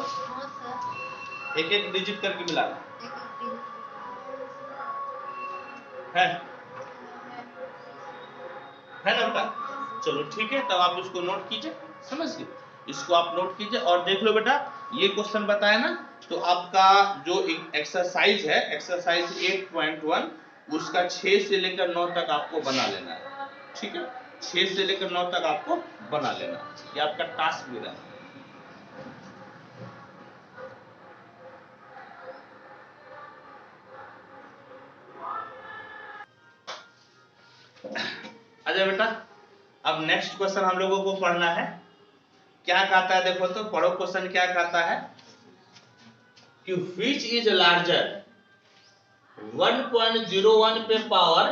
एक एक डिजिट करके मिला है ना बेटा। चलो ठीक है, तब आप इसको नोट कीजिए, समझ गए, इसको आप नोट कीजिए। और देख लो बेटा ये क्वेश्चन बताया ना, तो आपका जो एक्सरसाइज है एक्सरसाइज 8.1 उसका 6 से लेकर 9 तक आपको बना लेना है, ठीक है, 6 से लेकर 9 तक आपको बना लेना, ये आपका टास्क भी रहा। अच्छा बेटा, अब नेक्स्ट क्वेश्चन हम लोगों को पढ़ना है, क्या कहता है देखो तो, पढ़ो क्वेश्चन क्या कहता है कि व्हिच इज लार्जर 1.01 पे पावर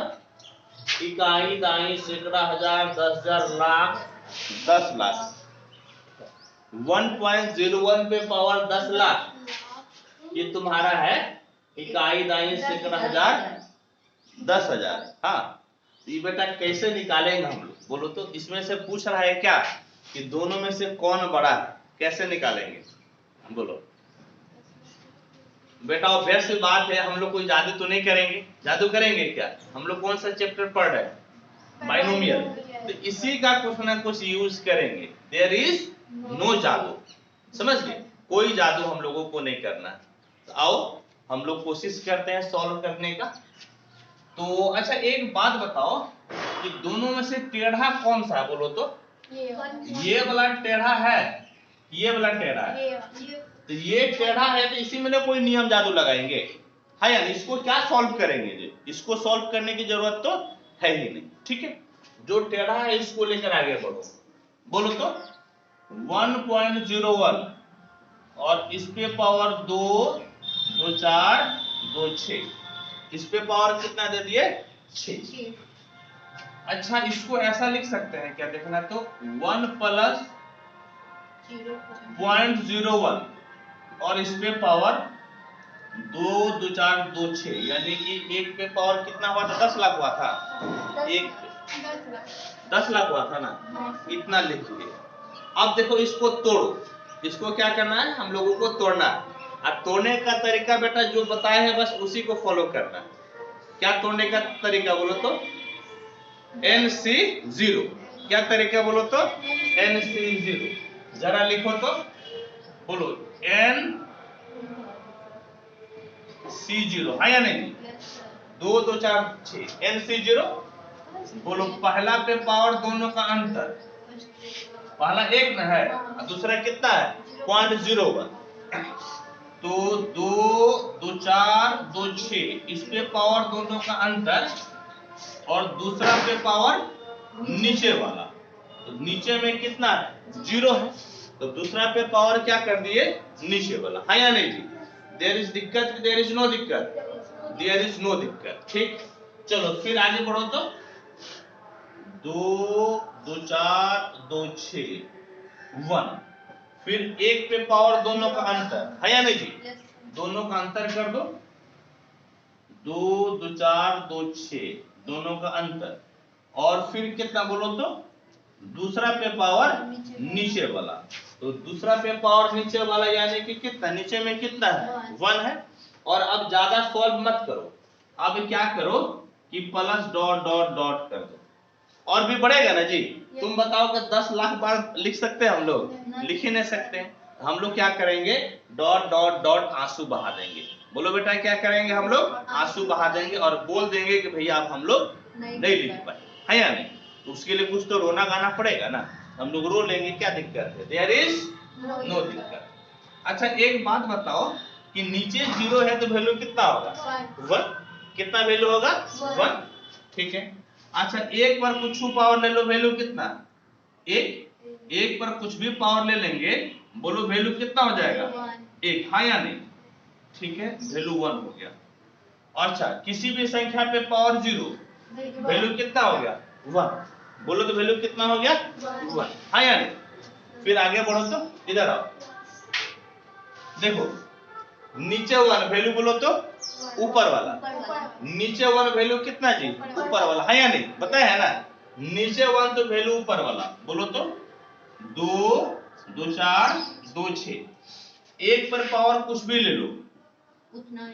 इकाई दाई सैकड़ा हजार 10,000 लाख 10 लाख, 1.01 पे पावर 10 लाख, ये तुम्हारा है इकाई दाई सैकड़ा हजार 10,000। हाँ, ये बेटा कैसे निकालेंगे हम लोग बोलो तो, इसमें से पूछ रहा है क्या कि दोनों में से कौन बड़ा है, कैसे निकालेंगे बोलो बेटा। ऑब्वियस बात है, हम लोग कोई जादू तो नहीं करेंगे, जादू करेंगे क्या, हम लोग कौन सा चैप्टर पढ़ रहे हैं बाइनोमियल, तो इसी का कुछ ना कुछ यूज करेंगे, देयर इज नो जादू, समझ गए, कोई जादू हम लोगों को नहीं करना। तो आओ हम लोग कोशिश करते हैं सॉल्व करने का। तो अच्छा एक बात बताओ कि दोनों में से टेढ़ा कौन सा है बोलो तो, ये वाला टेढ़ा है, ये वाला टेढ़ा है, तो ये टेढ़ा है तो इसी में ना कोई नियम जादू लगाएंगे, है या नहीं, इसको क्या सॉल्व करेंगे जी, इसको सॉल्व करने की जरूरत तो है ही नहीं, ठीक है, जो टेढ़ा है इसको लेकर आगे बढ़ो, बोलो तो 1.01 और इस पे पावर 2 2 4 2 6, इस पे पावर कितना दे दिए 6। अच्छा इसको ऐसा लिख सकते हैं क्या, देखना तो 1 प्लस 0.01 और इस पे पावर 2 2 4 2 6, यानी कि एक पे पावर कितना हुआ था? 10 लाख हुआ था। एक 10 लाख हुआ था ना, इतना लिख लिए। अब देखो इसको तोड़ो, इसको क्या करना है? हम लोगों को तोड़ना है। अब तोड़ने का तरीका बेटा जो बताया है बस उसी को फॉलो करना है। क्या तोड़ने का तरीका बोलो तो? NC0। क्या तरीका बोलो तो? NC0। जरा लिखो तो, बोलो NC0, हाँ या नहीं? 2 2 4 6 NC0। बोलो पहला पे पावर दोनों का अंतर, पहला 1 न है और दूसरा कितना है? 0.01। तो 2 2 4 2 6, इस पे पावर दोनों का अंतर और दूसरा पे पावर नीचे वाला, तो नीचे में कितना है? 0 है, तो दूसरा पे पावर क्या कर दिए? नीचे वाला, हाँ या नहीं जी? देयर इज दिक्कत, देयर इज नो दिक्कत, देयर इज नो दिक्कत। ठीक, चलो फिर आगे बढ़ो तो 2 2 4 2 6 1, फिर एक पे पावर दोनों का अंतर, है या नहीं जी? दोनों का अंतर कर दो, 2 2 4 2 6, दोनों का अंतर, और फिर कितना बोलो तो? दूसरा पे पावर नीचे वाला, तो दूसरा पे पावर नीचे वाला यानी कि कितना? नीचे में कितना है? 1 है। और अब ज्यादा सॉल्व मत करो, अब क्या करो कि प्लस डॉट डॉट डॉट कर दो, और भी बढ़ेगा ना जी? तुम बताओ कि 10 लाख बार लिख सकते हैं हम लोग? लिख ही नहीं सकते। हम लोग क्या करेंगे? डॉट डॉट डॉट आंसू बहा देंगे। बोलो बेटा क्या करेंगे? हम लोग आंसू बहा देंगे और बोल देंगे कि भैया आप हम लोग नहीं लिख पाए, है या नहीं? तो उसके लिए कुछ तो रोना गाना पड़ेगा ना, हम लोग रो लेंगे, क्या दिक्कत है? देयर इज नो दिक्कत। अच्छा एक बात बताओ कि नीचे 0 है तो वैल्यू कितना होगा? 1। कितना वैल्यू होगा? 1। ठीक है। अच्छा एक पर कुछ पावर ले लो, वैल्यू कितना? 1। एक पर कुछ भी पावर ले लेंगे, बोलो वैल्यू कितना हो जाएगा? 1, हाँ या नहीं? ठीक है, वैल्यू 1 हो गया। अच्छा किसी भी संख्या पे पावर 0, वैल्यू कितना हो गया? 1। बोलो तो वैल्यू कितना हो गया? 1, हाँ या नहीं? फिर आगे बढ़ो तो इधर आओ, देखो नीचे 1 वैल्यू बोलो तो ऊपर वाला, नीचे 1 वैल्यू कितना जी? ऊपर वाला, है या नहीं? बताया है ना? नीचे 1 तो वैल्यू ऊपर वाला, बोलो तो 2 2 4 2 6, एक पर पावर कुछ भी ले लो उतना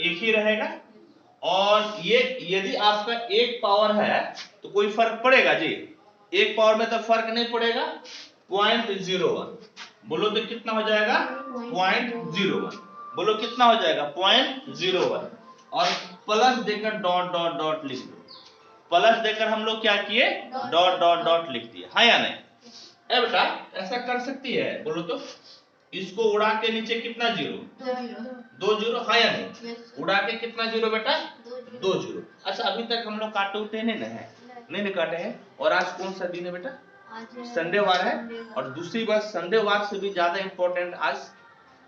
एक ही रहेगा। और ये यदि आपका एक पावर है तो कोई फर्क पड़ेगा जी? एक पावर में तो फर्क नहीं पड़ेगा। 0.01, बोलो तो कितना हो जाएगा? 0.01, बोलो कितना हो जाएगा? 0.01, और प्लस देकर डॉट डॉट डॉट लिख दो। प्लस देकर हम लोग क्या किए? डॉट डॉट डॉट लिख दिए, हाँ या नहीं? ए बेटा ऐसा कर सकती है? बोलो तो इसको उड़ा के नीचे कितना 0? 2 0, हाँ या नहीं? उड़ा के कितना 0 बेटा? 2 0। अच्छा अभी तक हम लोग काटे उठे नहीं ना है? नहीं काटे हैं। और आज कौन सा दिन है बेटा? संडे वार है। और दूसरी बात संडे वार से भी ज्यादा इंपॉर्टेंट आज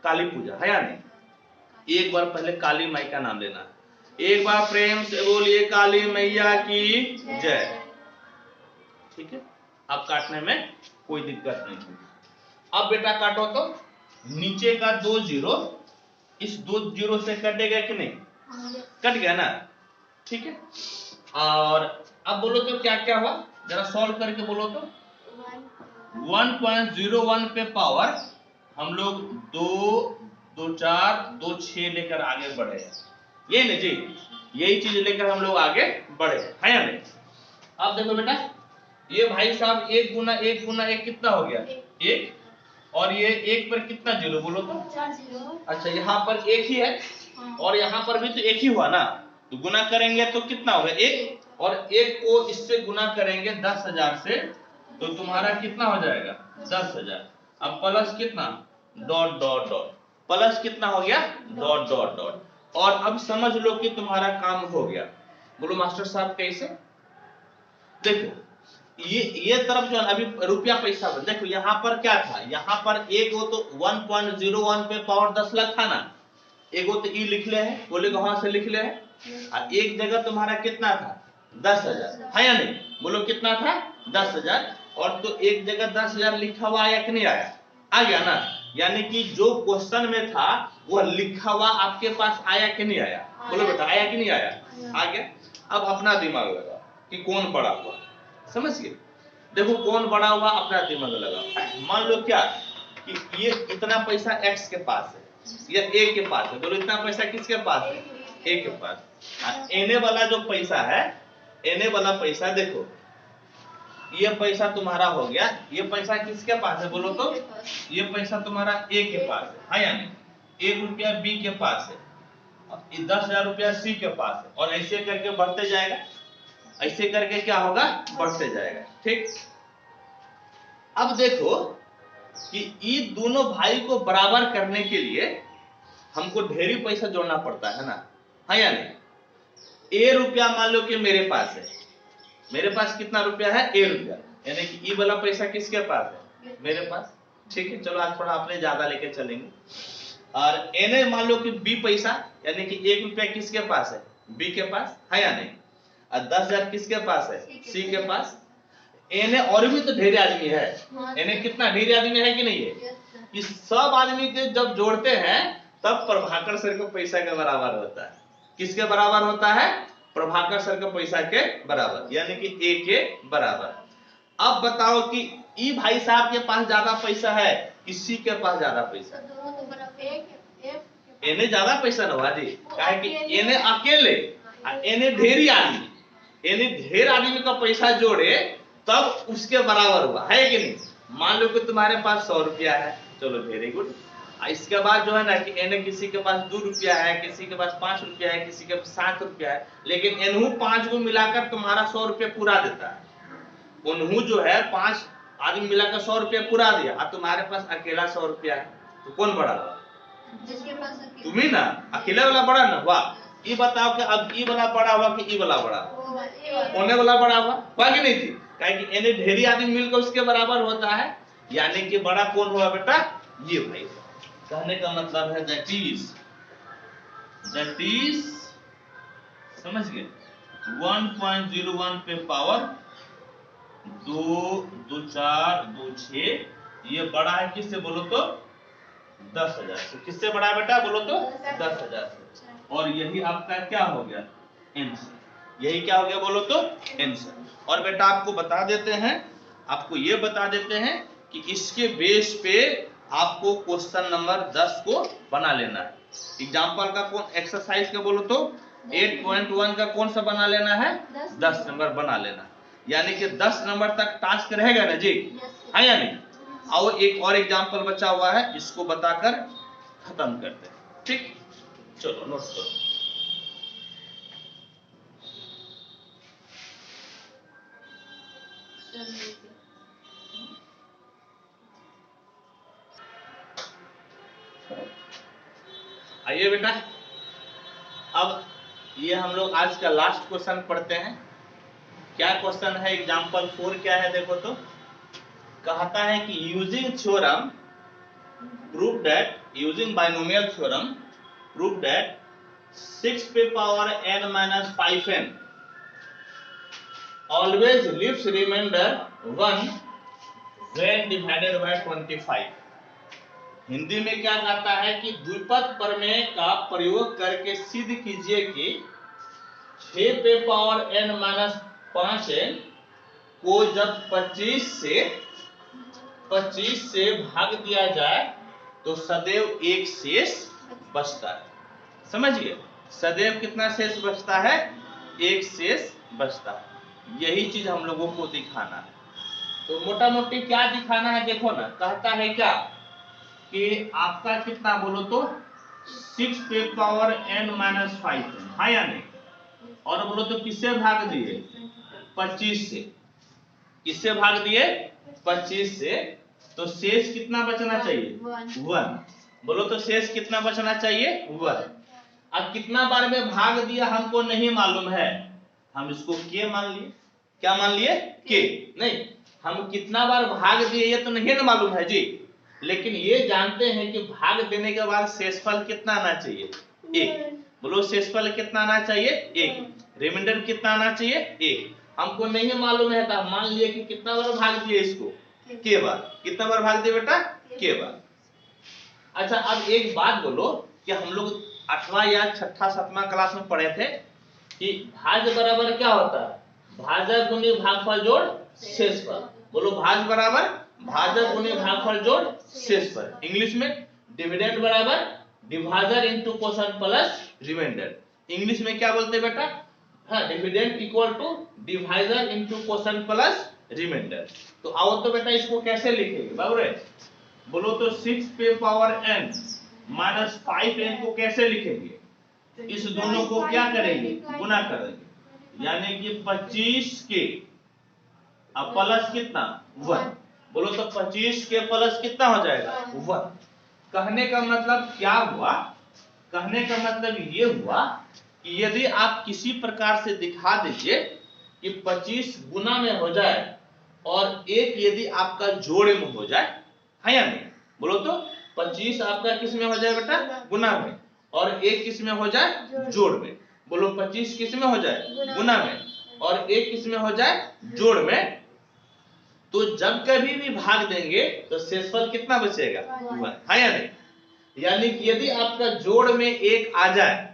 काली पूजा, है या नहीं? एक बार पहले काली माई का नाम लेना, एक बार प्रेम से बोलिए काली मैया की जय। ठीक है, अब काटने में कोई दिक्कत नहीं होगी। अब बेटा काटो तो नीचे का 2 0 इस 2 0 से कटेगा कि नहीं? कट गया ना? ठीक है। और अब बोलो तो क्या क्या हुआ, जरा सॉल्व करके बोलो तो। 1.01 पे पावर हम लोग 2 2 4 2 6 लेकर आगे बढ़े, ये नहीं जी? यही चीज लेकर हम लोग आगे बढ़े, है या नहीं? अब देखो बेटा ये भाई साहब 1 गुना 1 गुना 1 कितना हो गया? 1। और ये 1 पर कितना 0 बोलो तो? 4 0। अच्छा यहाँ पर 1 ही है और यहाँ पर भी तो 1 ही हुआ ना, तो गुना करेंगे तो कितना होगा? 1। और 1 को इससे गुना करेंगे 10,000 से, तो तुम्हारा कितना हो जाएगा? 10,000। अब प्लस कितना? डॉट डॉट डॉट, प्लस कितना हो गया? Dot dot dot. और अब समझ लो कि तुम्हारा काम हो गया। बोलो मास्टर साहब कैसे? देखो ये तरफ जो अभी रुपया पैसा, देखो यहाँ पर क्या था? यहाँ पर एक वो तो 1.01 पे पावर 10 लाख था ना, एक वो तो ई लिख ले है, बोले वहां से लिख ले है। और एक जगह तुम्हारा कितना था? 10,000, है या नहीं? बोलो कितना था? 10,000। और तो एक जगह 10,000 लिखा हुआ आया कि नहीं आया? आ गया ना? यानी कि जो क्वेश्चन में था वह लिखा हुआ आपके पास आया कि नहीं आया? बोलो बेटा, आया कि नहीं आया? आ गया। अब अपना दिमाग लगाओ कि कौन बड़ा हुआ, समझ गए? देखो कौन बड़ा हुआ, अपना दिमाग लगाओ। मान लो क्या कि ये इतना पैसा एक्स के पास है या ए के पास है। बोलो इतना पैसा किसके पास है? ए के पास। एने वाला जो पैसा है, एने वाला पैसा देखो, ये पैसा तुम्हारा हो गया, ये पैसा किसके पास है? बोलो तो ये पैसा तुम्हारा ए के पास है या नहीं? 1 रुपया बी के पास है, 10,000 रुपया सी के पास है, और ऐसे करके बढ़ते जाएगा। ऐसे करके क्या होगा? बढ़ते जाएगा। ठीक। अब देखो कि ये दोनों भाई को बराबर करने के लिए हमको ढेरी पैसा जोड़ना पड़ता है ना, है या नहीं? ए रुपया मान लो कि मेरे पास है, मेरे पास कितना रुपया है? ए रुपया, यानी कि ई वाला पैसा किसके पास है? मेरे पास। ठीक है, चलो आज थोड़ा अपने ज्यादा लेके चलेंगे। और एने मान लो कि बी पैसा, यानी कि 1 रुपया किसके पास है? बी के पास, है या नहीं? और 10,000 किसके पास है? सी के पास। एने और भी तो ढेर आदमी है, एने कितना ढेर आदमी है कि नहीं है? इस सब आदमी के जब जोड़ते हैं तब प्रभाकर सर के पैसा के बराबर होता है। किसके बराबर होता है? प्रभाकर सर के पैसा के बराबर, यानी कि ए के बराबर। अब बताओ कि ई भाई साहब के पास ज्यादा पैसा है कि सी के पास ज्यादा पैसा है? एने ज्यादा पैसा ना हुआ जी, काहे कि एने अकेले, एने ढेरी आदमी, एने ढेर आदमी का पैसा जोड़े तब उसके बराबर हुआ, है कि नहीं? मान लो कि तुम्हारे पास 100 रुपया है, चलो वेरी गुड। इसके बाद जो है ना कि एने किसी के पास 2 रुपया है, किसी के पास 5 रुपया है, किसी के पास 7 रुपया है, लेकिन एनहू 5 को मिलाकर तुम्हारा 100 रुपया पूरा देता है। उन्हू जो है 5 आदमी मिलाकर 100 रुपया पूरा दिया, और तुम्हारे पास अकेला 100 रुपया है, तो कौन बड़ा हुआ? जिसके पास तुम ही ना, अकेला वाला बड़ा ना हुआ। ये बताओ कि अब ई वाला बड़ा हुआ कि ई वाला बड़ा हुआ? ओने वाला बड़ा हुआ कि नहीं थी? काहे कि एने ढेरी आदमी मिलकर उसके बराबर होता है, यानी कि बड़ा कौन हुआ बेटा? ये भाई। कहने का मतलब है दैट इज समझ गए 1.01 पे पावर 2 2 4 2 6, ये बड़ा है किससे? बोलो तो 10,000 से। किससे बड़ा है बेटा? बोलो तो 10,000 से। और यही आपका क्या हो गया? आंसर। यही क्या हो गया? बोलो तो आंसर। और बेटा आपको बता देते हैं, आपको ये बता देते हैं कि इसके बेस पे आपको क्वेश्चन नंबर 10 को बना लेना है। एग्जाम्पल का कौन एक्सरसाइज का बोलो तो 8.1 का कौन सा बना लेना है? 10 नंबर बना लेना, यानी कि 10 नंबर तक टास्क रहेगा ना जी, है या नहीं? और एक और एग्जाम्पल बचा हुआ है, इसको बताकर खत्म करते हैं। ठीक, चलो नोट करो। आइए बेटा, अब ये हम लोग आज का लास्ट क्वेश्चन पढ़ते हैं। क्या क्वेश्चन है? एग्जाम्पल 4 क्या है देखो तो, कहता है कि using theorem prove that, using binomial theorem prove that 6 पे power n minus 5n always leaves remainder 1 when divided by 25। Hindi में क्या कहता है कि द्विपद प्रमेय का प्रयोग करके सिद्ध कीजिए कि 6 पे पावर n minus 5n को जब 25 से भाग दिया जाए तो सदैव एक शेष बचता है। समझिए, सदैव कितना शेष बचता है? एक शेष बचता है। यही चीज हम लोगों को दिखाना है। तो मोटा मोटी क्या दिखाना है देखो ना, कहता है क्या कि आपका कितना बोलो तो 6 पे पावर n minus 5 है या नहीं? और बोलो तो किससे भाग दिए? 25 से। किससे भाग दिए? 25 से। तो शेष कितना बचना चाहिए? 1। बोलो तो शेष कितना बचना चाहिए? 1। अब कितना बार में भाग दिया हमको नहीं मालूम है, हम इसको के मान लिए। क्या मान लिए? के। नहीं, हम कितना बार भाग दिए ये तो नहीं ना मालूम है जी, लेकिन ये जानते हैं कि भाग देने के बाद शेषफल कितना आना चाहिए? 1। बोलो शेषफल कितना आना चाहिए? 1। रिमाइंडर कितना आना चाहिए? 1। हमको नहीं मालूम है तो हम मान लिए कि कितना बार भाग दिए इसको? के बार। कितना बार भाग दिए बेटा? के बार। अच्छा अब एक बात बोलो कि हम लोग 8वां या 6ठा 7वां क्लास में पढ़े थे कि भाज्य बराबर क्या होता है, भाजक गुनी भागफल जोड़ शेषफल। बोलो भाज्य बराबर भाजक गुनी भागफल जोड़ शेषफल। इंग्लिश में डिविडेंड बराबर divisor into quotient plus reminder. English में क्या बोलते हैं बेटा, हाँ dividend equal to divisor into quotient plus reminder. तो आओ तो बेटा इसको कैसे लिखेंगे बाबू रे, बोलो तो 6 पे पावर n माइनस 5n को कैसे लिखेंगे, इस दोनों को क्या करेंगे, गुना करेंगे, यानी कि 25 के अब प्लस कितना 1। बोलो तो 25 के प्लस कितना हो जाएगा 1। कहने का मतलब क्या हुआ, कहने का मतलब ये हुआ कि यदि आप किसी प्रकार से दिखा दीजिए कि 25 गुना में हो जाए और एक यदि आपका जोड़ में हो जाए, है या नहीं, बोलो तो 25 आपका किस में हो जाए बेटा, गुना में, और एक किस में हो जाए, जोड़ में। बोलो 25 किस में हो जाए, गुना में, और एक किस में हो जाए, जोड़ में। तो जब कभी भी भाग देंगे तो शेषफल कितना बचेगा, 1, है या नहीं। यानी कि यदि आपका जोड़ में एक आ जाए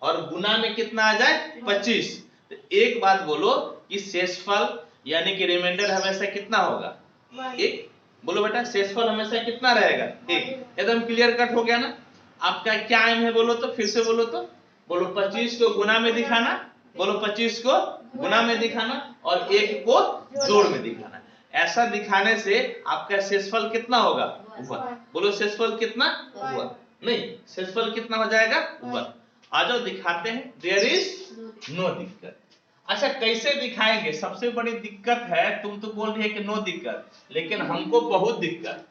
और गुना में कितना आ जाए 25, तो एक बात बोलो कि शेषफल यानी कि रिमाइंडर हमेशा कितना होगा, 1। बोलो बेटा शेषफल हमेशा कितना रहेगा, 1। एकदम क्लियर कट हो गया ना। आपका क्या एम है बोलो तो, फिर से बोलो तो, बोलो 25 को गुना में दिखाना, बोलो 25 को गुना में दिखाना और 1 को जोड़ में दिखाना। ऐसा दिखाने से आपका शेषफल कितना होगा, 1। बोलो शेषफल कितना, 1। नहीं, शेषफल कितना हो जाएगा, 1। आ जाओ दिखाते हैं, देयर इज नो दिक्कत। अच्छा कैसे दिखाएंगे, सबसे बड़ी दिक्कत है, तुम तो बोल रही है कि नो दिक्कत, लेकिन हमको बहुत दिक्कत,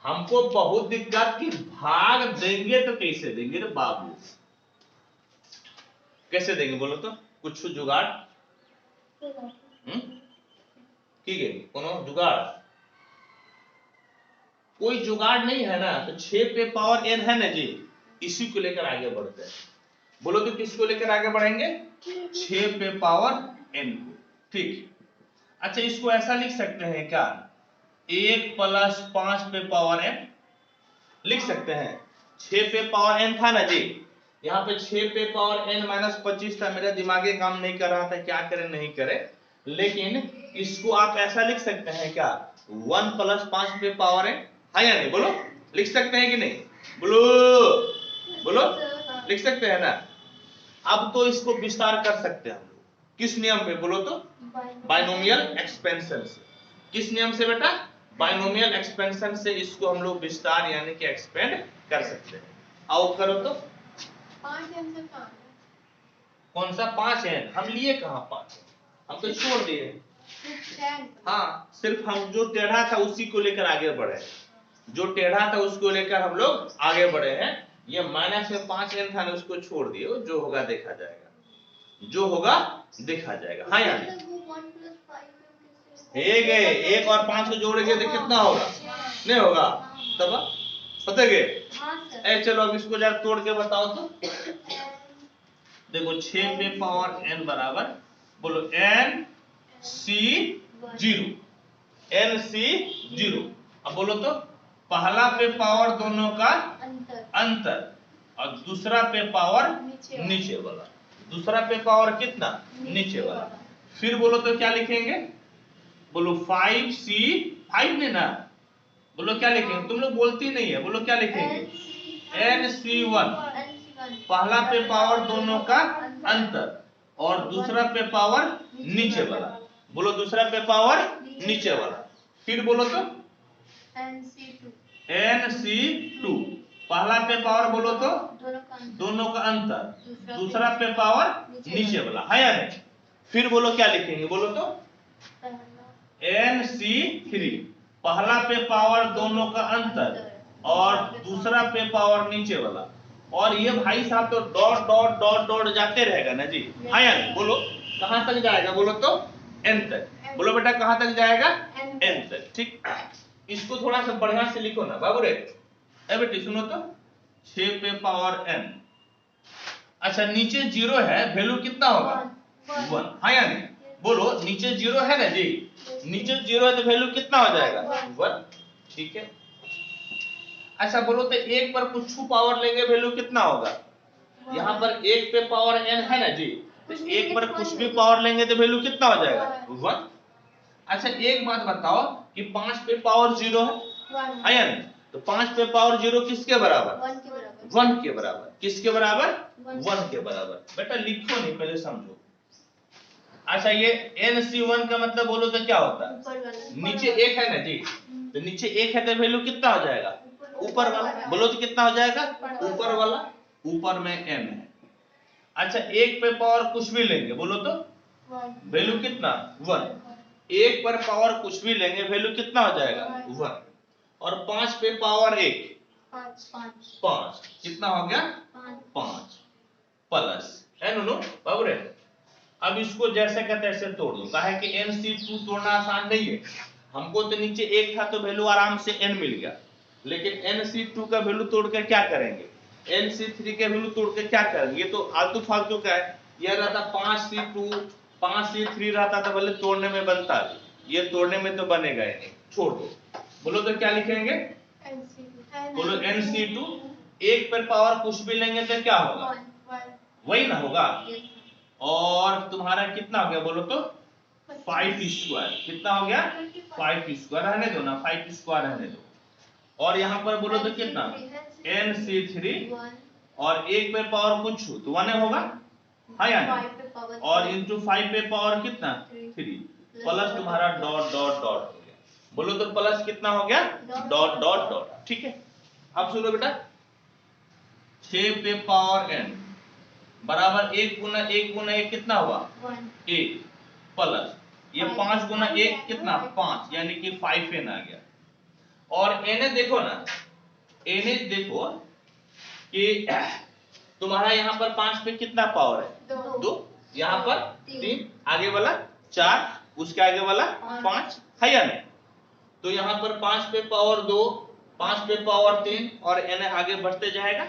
हमको बहुत दिक्कत कि भाग देंगे तो कैसे देंगे रे बाबू, कैसे देंगे बोलो तो, कुछ जुगाड़ ठीक है, कोनो जुगाड़, कोई जुगाड़ नहीं है ना। तो 6 पे पावर n है ना जी, इसी को लेकर आगे बढ़ते हैं। बोलो तो किसको लेकर आगे बढ़ेंगे, 6 पे पावर n को, ठीक। अच्छा इसको ऐसा लिख सकते हैं क्या, 1 प्लस 5 पे पावर n लिख सकते हैं। 6 पे पावर n था ना जी, यहाँ पे 6 पे पावर n माइनस 25 था, मेरा दिमागे काम नहीं कर रहा था क्या करें नहीं करे, लेकिन इसको आप ऐसा लिख सकते हैं क्या, 1 प्लस 5 पे पावर n, है या नहीं, बोलो लिख सकते हैं कि नहीं, बोलो बोलो लिख सकते हैं ना। अब तो इसको विस्तार कर सकते हैं हम लोग, किस नियम पे, बोलो तो बाइनोमियल एक्सपेंशन से। किस नियम से बेटा, बाइनोमियल एक्सपेंशन से इसको हम लोग विस्तार यानी कि एक्सपेंड कर सकते हैं। आओ करो तो, 5n से कौन सा 5n, हम लिए कहां 5, हम तो छोड़ दिए। हाँ सिर्फ हम जो टेढ़ा था उसी को लेकर आगे बढ़े, जो टेढ़ा था उसको लेकर हम लोग आगे बढ़े हैं। ये माइनस में 5n था ना, उसको छोड़ दिए, जो होगा देखा जाएगा, जो होगा देखा जाएगा। हाँ यार गए 1 और 5 को जोड़ेंगे तो कितना होगा, नहीं होगा, तब पता है। चलो अब इसको जरा तोड़ के बताओ तो, देखो 6 पे पावर n बराबर, बोलो n c 0, n c 0। अब बोलो तो पहला पे पावर दोनों का अंतर और दूसरा पे पावर नीचे वाला, दूसरा पे पावर कितना, नीचे वाला। फिर बोलो तो क्या लिखेंगे, बोलो 5c 5 नहीं ना, बोलो क्या लिखेंगे, तुम लोग बोलती नहीं है, बोलो क्या लिखेंगे, nc1, पहला पे पावर दोनों का अंतर और दूसरा पे पावर नीचे वाला, बोलो दूसरा पे पावर नीचे वाला। फिर बोलो तो nc2, पहला पे पावर बोलो तो दोनों का अंतर, दूसरा पे पावर नीचे वाला, है या नहीं। फिर बोलो क्या लिखेंगे, बोलो तो nc3, पहला पे पावर दोनों का अंतर और दूसरा पे पावर नीचे वाला। और ये भाई साहब तो डॉट डॉट डॉट डॉट जाते रहेगा ना जी, हाँ या नहीं, बोलो कहां तक जाएगा, बोलो तो n तक, बोलो बेटा कहां तक जाएगा, n तक, ठीक। इसको थोड़ा सा बढ़िया से लिखो ना बाबू रे, बेटी सुनो तो 6 पे पावर n, अच्छा नीचे 0 है, वैल्यू कितना होगा 1, हाँ या नहीं, बोलो नीचे 0 है ना जी, नीचे 0 है तो वैल्यू कितना हो जाएगा 1, ठीक है। अच्छा बोलो तो एक पर कुछ पावर लेंगे वैल्यू कितना होगा? यहाँ पर एक पे पावर n है ना जी, तो एक पर कुछ भी पावर लेंगे तो वैल्यू कितना हो जाएगा? 1। अच्छा एक बात बताओ कि 5 पे पावर 0 है या नहीं? तो 5 पे पावर 0 किसके बराबर? 1 के बराबर। किसके बराबर? 1 के बराबर। बेटा लिखो नहीं, पहले समझो। अच्छा ये NC1 का मतलब बोलो तो क्या होता है? नीचे एक है ना जी, तो नीचे एक है तो वैल्यू कितना हो जाएगा? ऊपर वाला। बोलो तो कितना हो जाएगा? ऊपर वाला। ऊपर में n है। अच्छा एक पे पावर कुछ भी लेंगे बोलो तो वैल्यू कितना? 1। एक पर पावर कुछ भी लेंगे वैल्यू कितना हो जाएगा? 1। और 5 पे पावर 1 5 कितना हो गया? 5 प्लस है नो बाबू। अब इसको जैसे का तैसे तोड़ दो, काहे कि NC2 तोड़ना आसान नहीं है। हमको तो नीचे एक था तो वैल्यू आराम से n मिल गया, लेकिन NC2 का वैल्यू तोड़ कर क्या करेंगे? NC3 के वैल्यू तोड़ कर क्या करेंगे? ये तो आलतू फालतू का है। यह रहता 5C2 5C3 रहता तो भले तोड़ने में बनता, ये तोड़ने में तो बनेगा ही नहीं, छोड़ दो। बोलो तो क्या लिखेंगे? बोलो NC2। एक पर पावर कुछ भी लेंगे तो क्या होगा? वही ना होगा। और तुम्हारा कितना हो गया बोलो तो? 5 स्क्वायर। कितना हो गया? 5 स्क्वायर। रहने दो ना, 5 स्क्वायर रहने दो। और यहाँ पर बोलो तो कितना? NC3 और एक पे पावर कुछ तो 1 होगा, हाँ या नहीं? और इंटू 5 पे पावर कितना? 3 प्लस तुम्हारा डॉट डॉट डॉट हो गया। बोलो तो प्लस कितना हो गया? Dot dot dot. ठीक है, अब सुनो बेटा, 6 पे पावर n बराबर 1 गुना 1 गुना 1 कितना हुआ? 1 प्लस ये 5 गुना 1 कितना? 5, यानी कि 5n आ गया। और n देखो ना, n देखो कि तुम्हारा यहाँ पर 5 पे कितना पावर है? 2। यहाँ पर 3, आगे वाला 4, उसके आगे वाला 5 है या नहीं? तो यहाँ पर 5 पे पावर 2, 5 पे पावर 3 और n आगे बढ़ते जाएगा।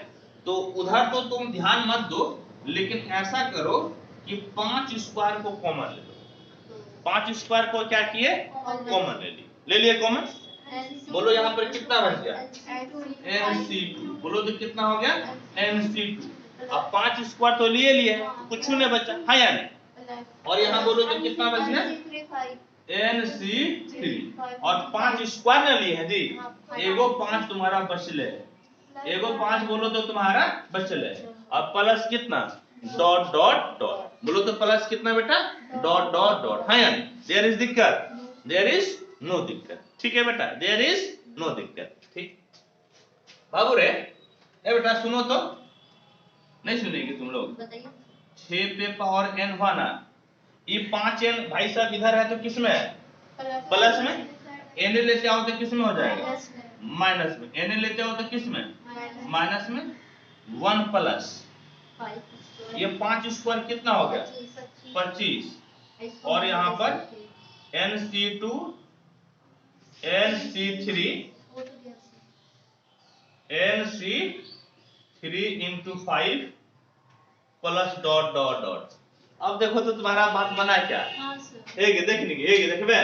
तो उधर तो तुम ध्यान मत दो, लेकिन ऐसा करो कि 5 स्क्वायर को कॉमन ले लो। 5 स्क्वायर को क्या किए? कॉमन ले लिए कॉमन। बोलो यहाँ पर कितना बच गया? NC2। बोलो तो कितना हो गया? NC2। अब 5 स्क्वायर तो लिए कुछ नहीं बचा, हाँ या नहीं? और यहाँ बोलो तो कितना बच गया? NC3। और 5 स्क्वायर ना लिए है जी, एगो 5 तुम्हारा बचले, एगो 5 बोलो तो तुम्हारा बचले। अब प्लस कितना? Dot dot dot. बोलो तो प्लस कितना बेटा? Dot dot dot. हाँ यानी देयर इज दिक्कत? देयर इज नो दिक्कत। ठीक है बेटा, देयर इज नो दिक्कत। ठीक बाबू रे, ए बेटा सुनो तो, नहीं सुनेगी तुम लोग? 6 पे पावर n हुआ ना, ये 5n भाई साहब इधर है तो किस में है? प्लस में। n लेते आओ तो किस में हो जाएगा? माइनस में। n लेते आओ तो किस में? माइनस में। 1 प्लस ये 5 स्क्वायर कितना हो गया? 25। और यहाँ पर NC2 NC3 NC3 into 5 plus dot dot dot. अब देखो तो तुम्हारा बात बना क्या? एक देखने की, एक देखबे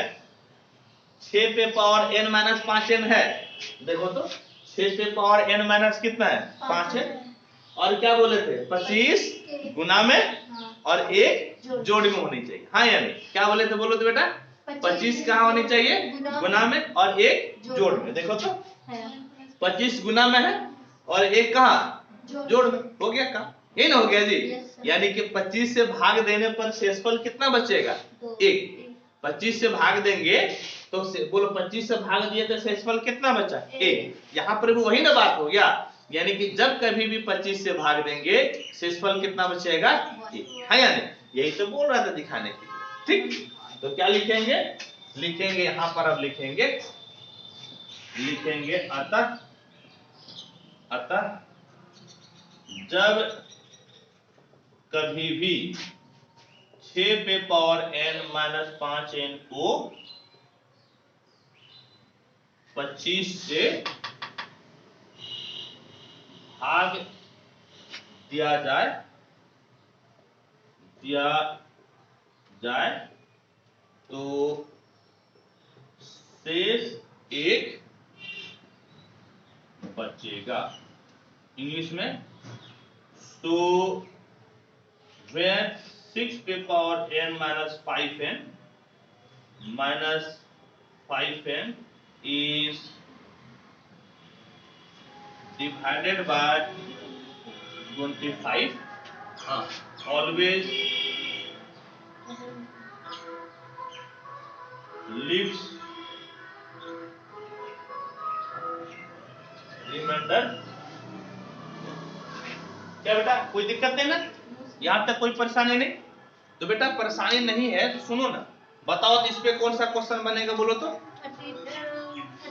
6 पे पावर n माइनस 5n है। देखो तो 6 पे पावर n माइनस कितना है? 5 है। और क्या बोले थे? 25 गुना में और एक जोड़ में होनी चाहिए, हाँ या नहीं? क्या बोले थे बोलो तो बेटा? 25 कहाँ होनी चाहिए? गुना में और एक जोड़ में। देखो तो 25 गुना में है और एक कहाँ? जोड़ में। हो गया काम, ये ना हो गया जी? यानी कि 25 से भाग देने पर शेषफल कितना बचेगा? 1। 25 से भाग देंगे तो बोलो 25 से भाग दिए तो शेषफल कितना बचा? 1। यहाँ पर भी वही ना बात हो गया, यानी कि जब कभी भी 25 से भाग देंगे शेषफल कितना बचेगा? 1, है या नहीं? यही तो बोल रहा था दिखाने के लिए। ठीक, तो क्या लिखेंगे? लिखेंगे यहाँ पर, अब लिखेंगे अतः जब कभी भी 6 पे पावर n माइनस 5n को 25 से भाग दिया जाए तो शेष एक बचेगा। इंग्लिश में तो when 6 पे power n minus 5n minus 5n is divided by 25, always leaves remainder। क्या बेटा कोई दिक्कत नहीं ना, यहाँ तक कोई परेशानी नहीं? तो बेटा परेशानी नहीं है तो सुनो ना, बताओ तो इस पे कौन सा क्वेश्चन बनेगा बोलो तो?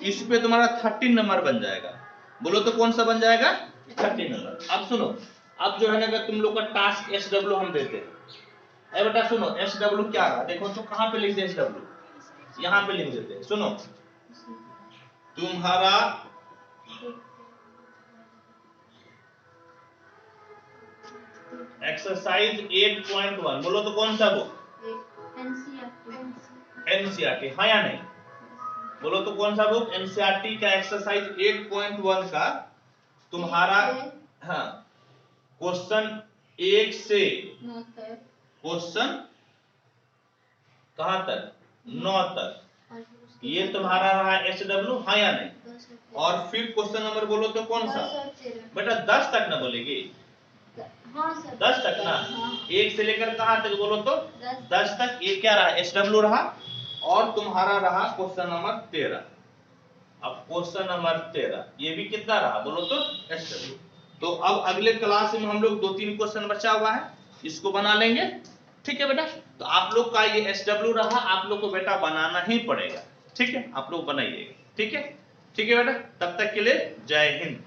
इस पे तुम्हारा 13 नंबर बन जाएगा। बोलो तो कौन सा बन जाएगा? 13 नंबर। अब सुनो, अब जो है ना अगर तुम लोग का टास्क SW हम देते हैं, बेटा सुनो SW क्या रहा देखो तो, कहाँ पे लिख दे SW? यहाँ पे लिख देते हैं। सुनो, तुम्हारा एक्सरसाइज 8.1 बोलो तो कौन सा बुक? एनसीईआरटी। हाँ या नहीं? बोलो तो कौन सा बुक? एनसीईआरटी का एक्सरसाइज 8.1 का तुम्हारा हाँ क्वेश्चन 1 से क्वेश्चन कहां तक? 9 तक। ये तुम्हारा रहा SW। हाँ या नहीं? और फिर क्वेश्चन नंबर बोलो तो कौन सा? बेटा 10 तक ना बोलेगी? 10 तक ना? 1 से लेकर कहां तक बोलो तो? 10 तक। ये क्या रहा? SW रहा। और तुम्हारा रहा क्वेश्चन नंबर 13। अब क्वेश्चन नंबर 13 ये भी कितना रहा बोलो तो? SW। तो अब अगले क्लास में हम लोग 2-3 क्वेश्चन बचा हुआ है, इसको बना लेंगे। ठीक है बेटा? तो आप लोग का ये SW रहा, आप लोग को बेटा बनाना ही पड़ेगा। ठीक है, आप लोग बनाइएगा। ठीक है? ठीक है बेटा, तब तक के लिए जय हिंद।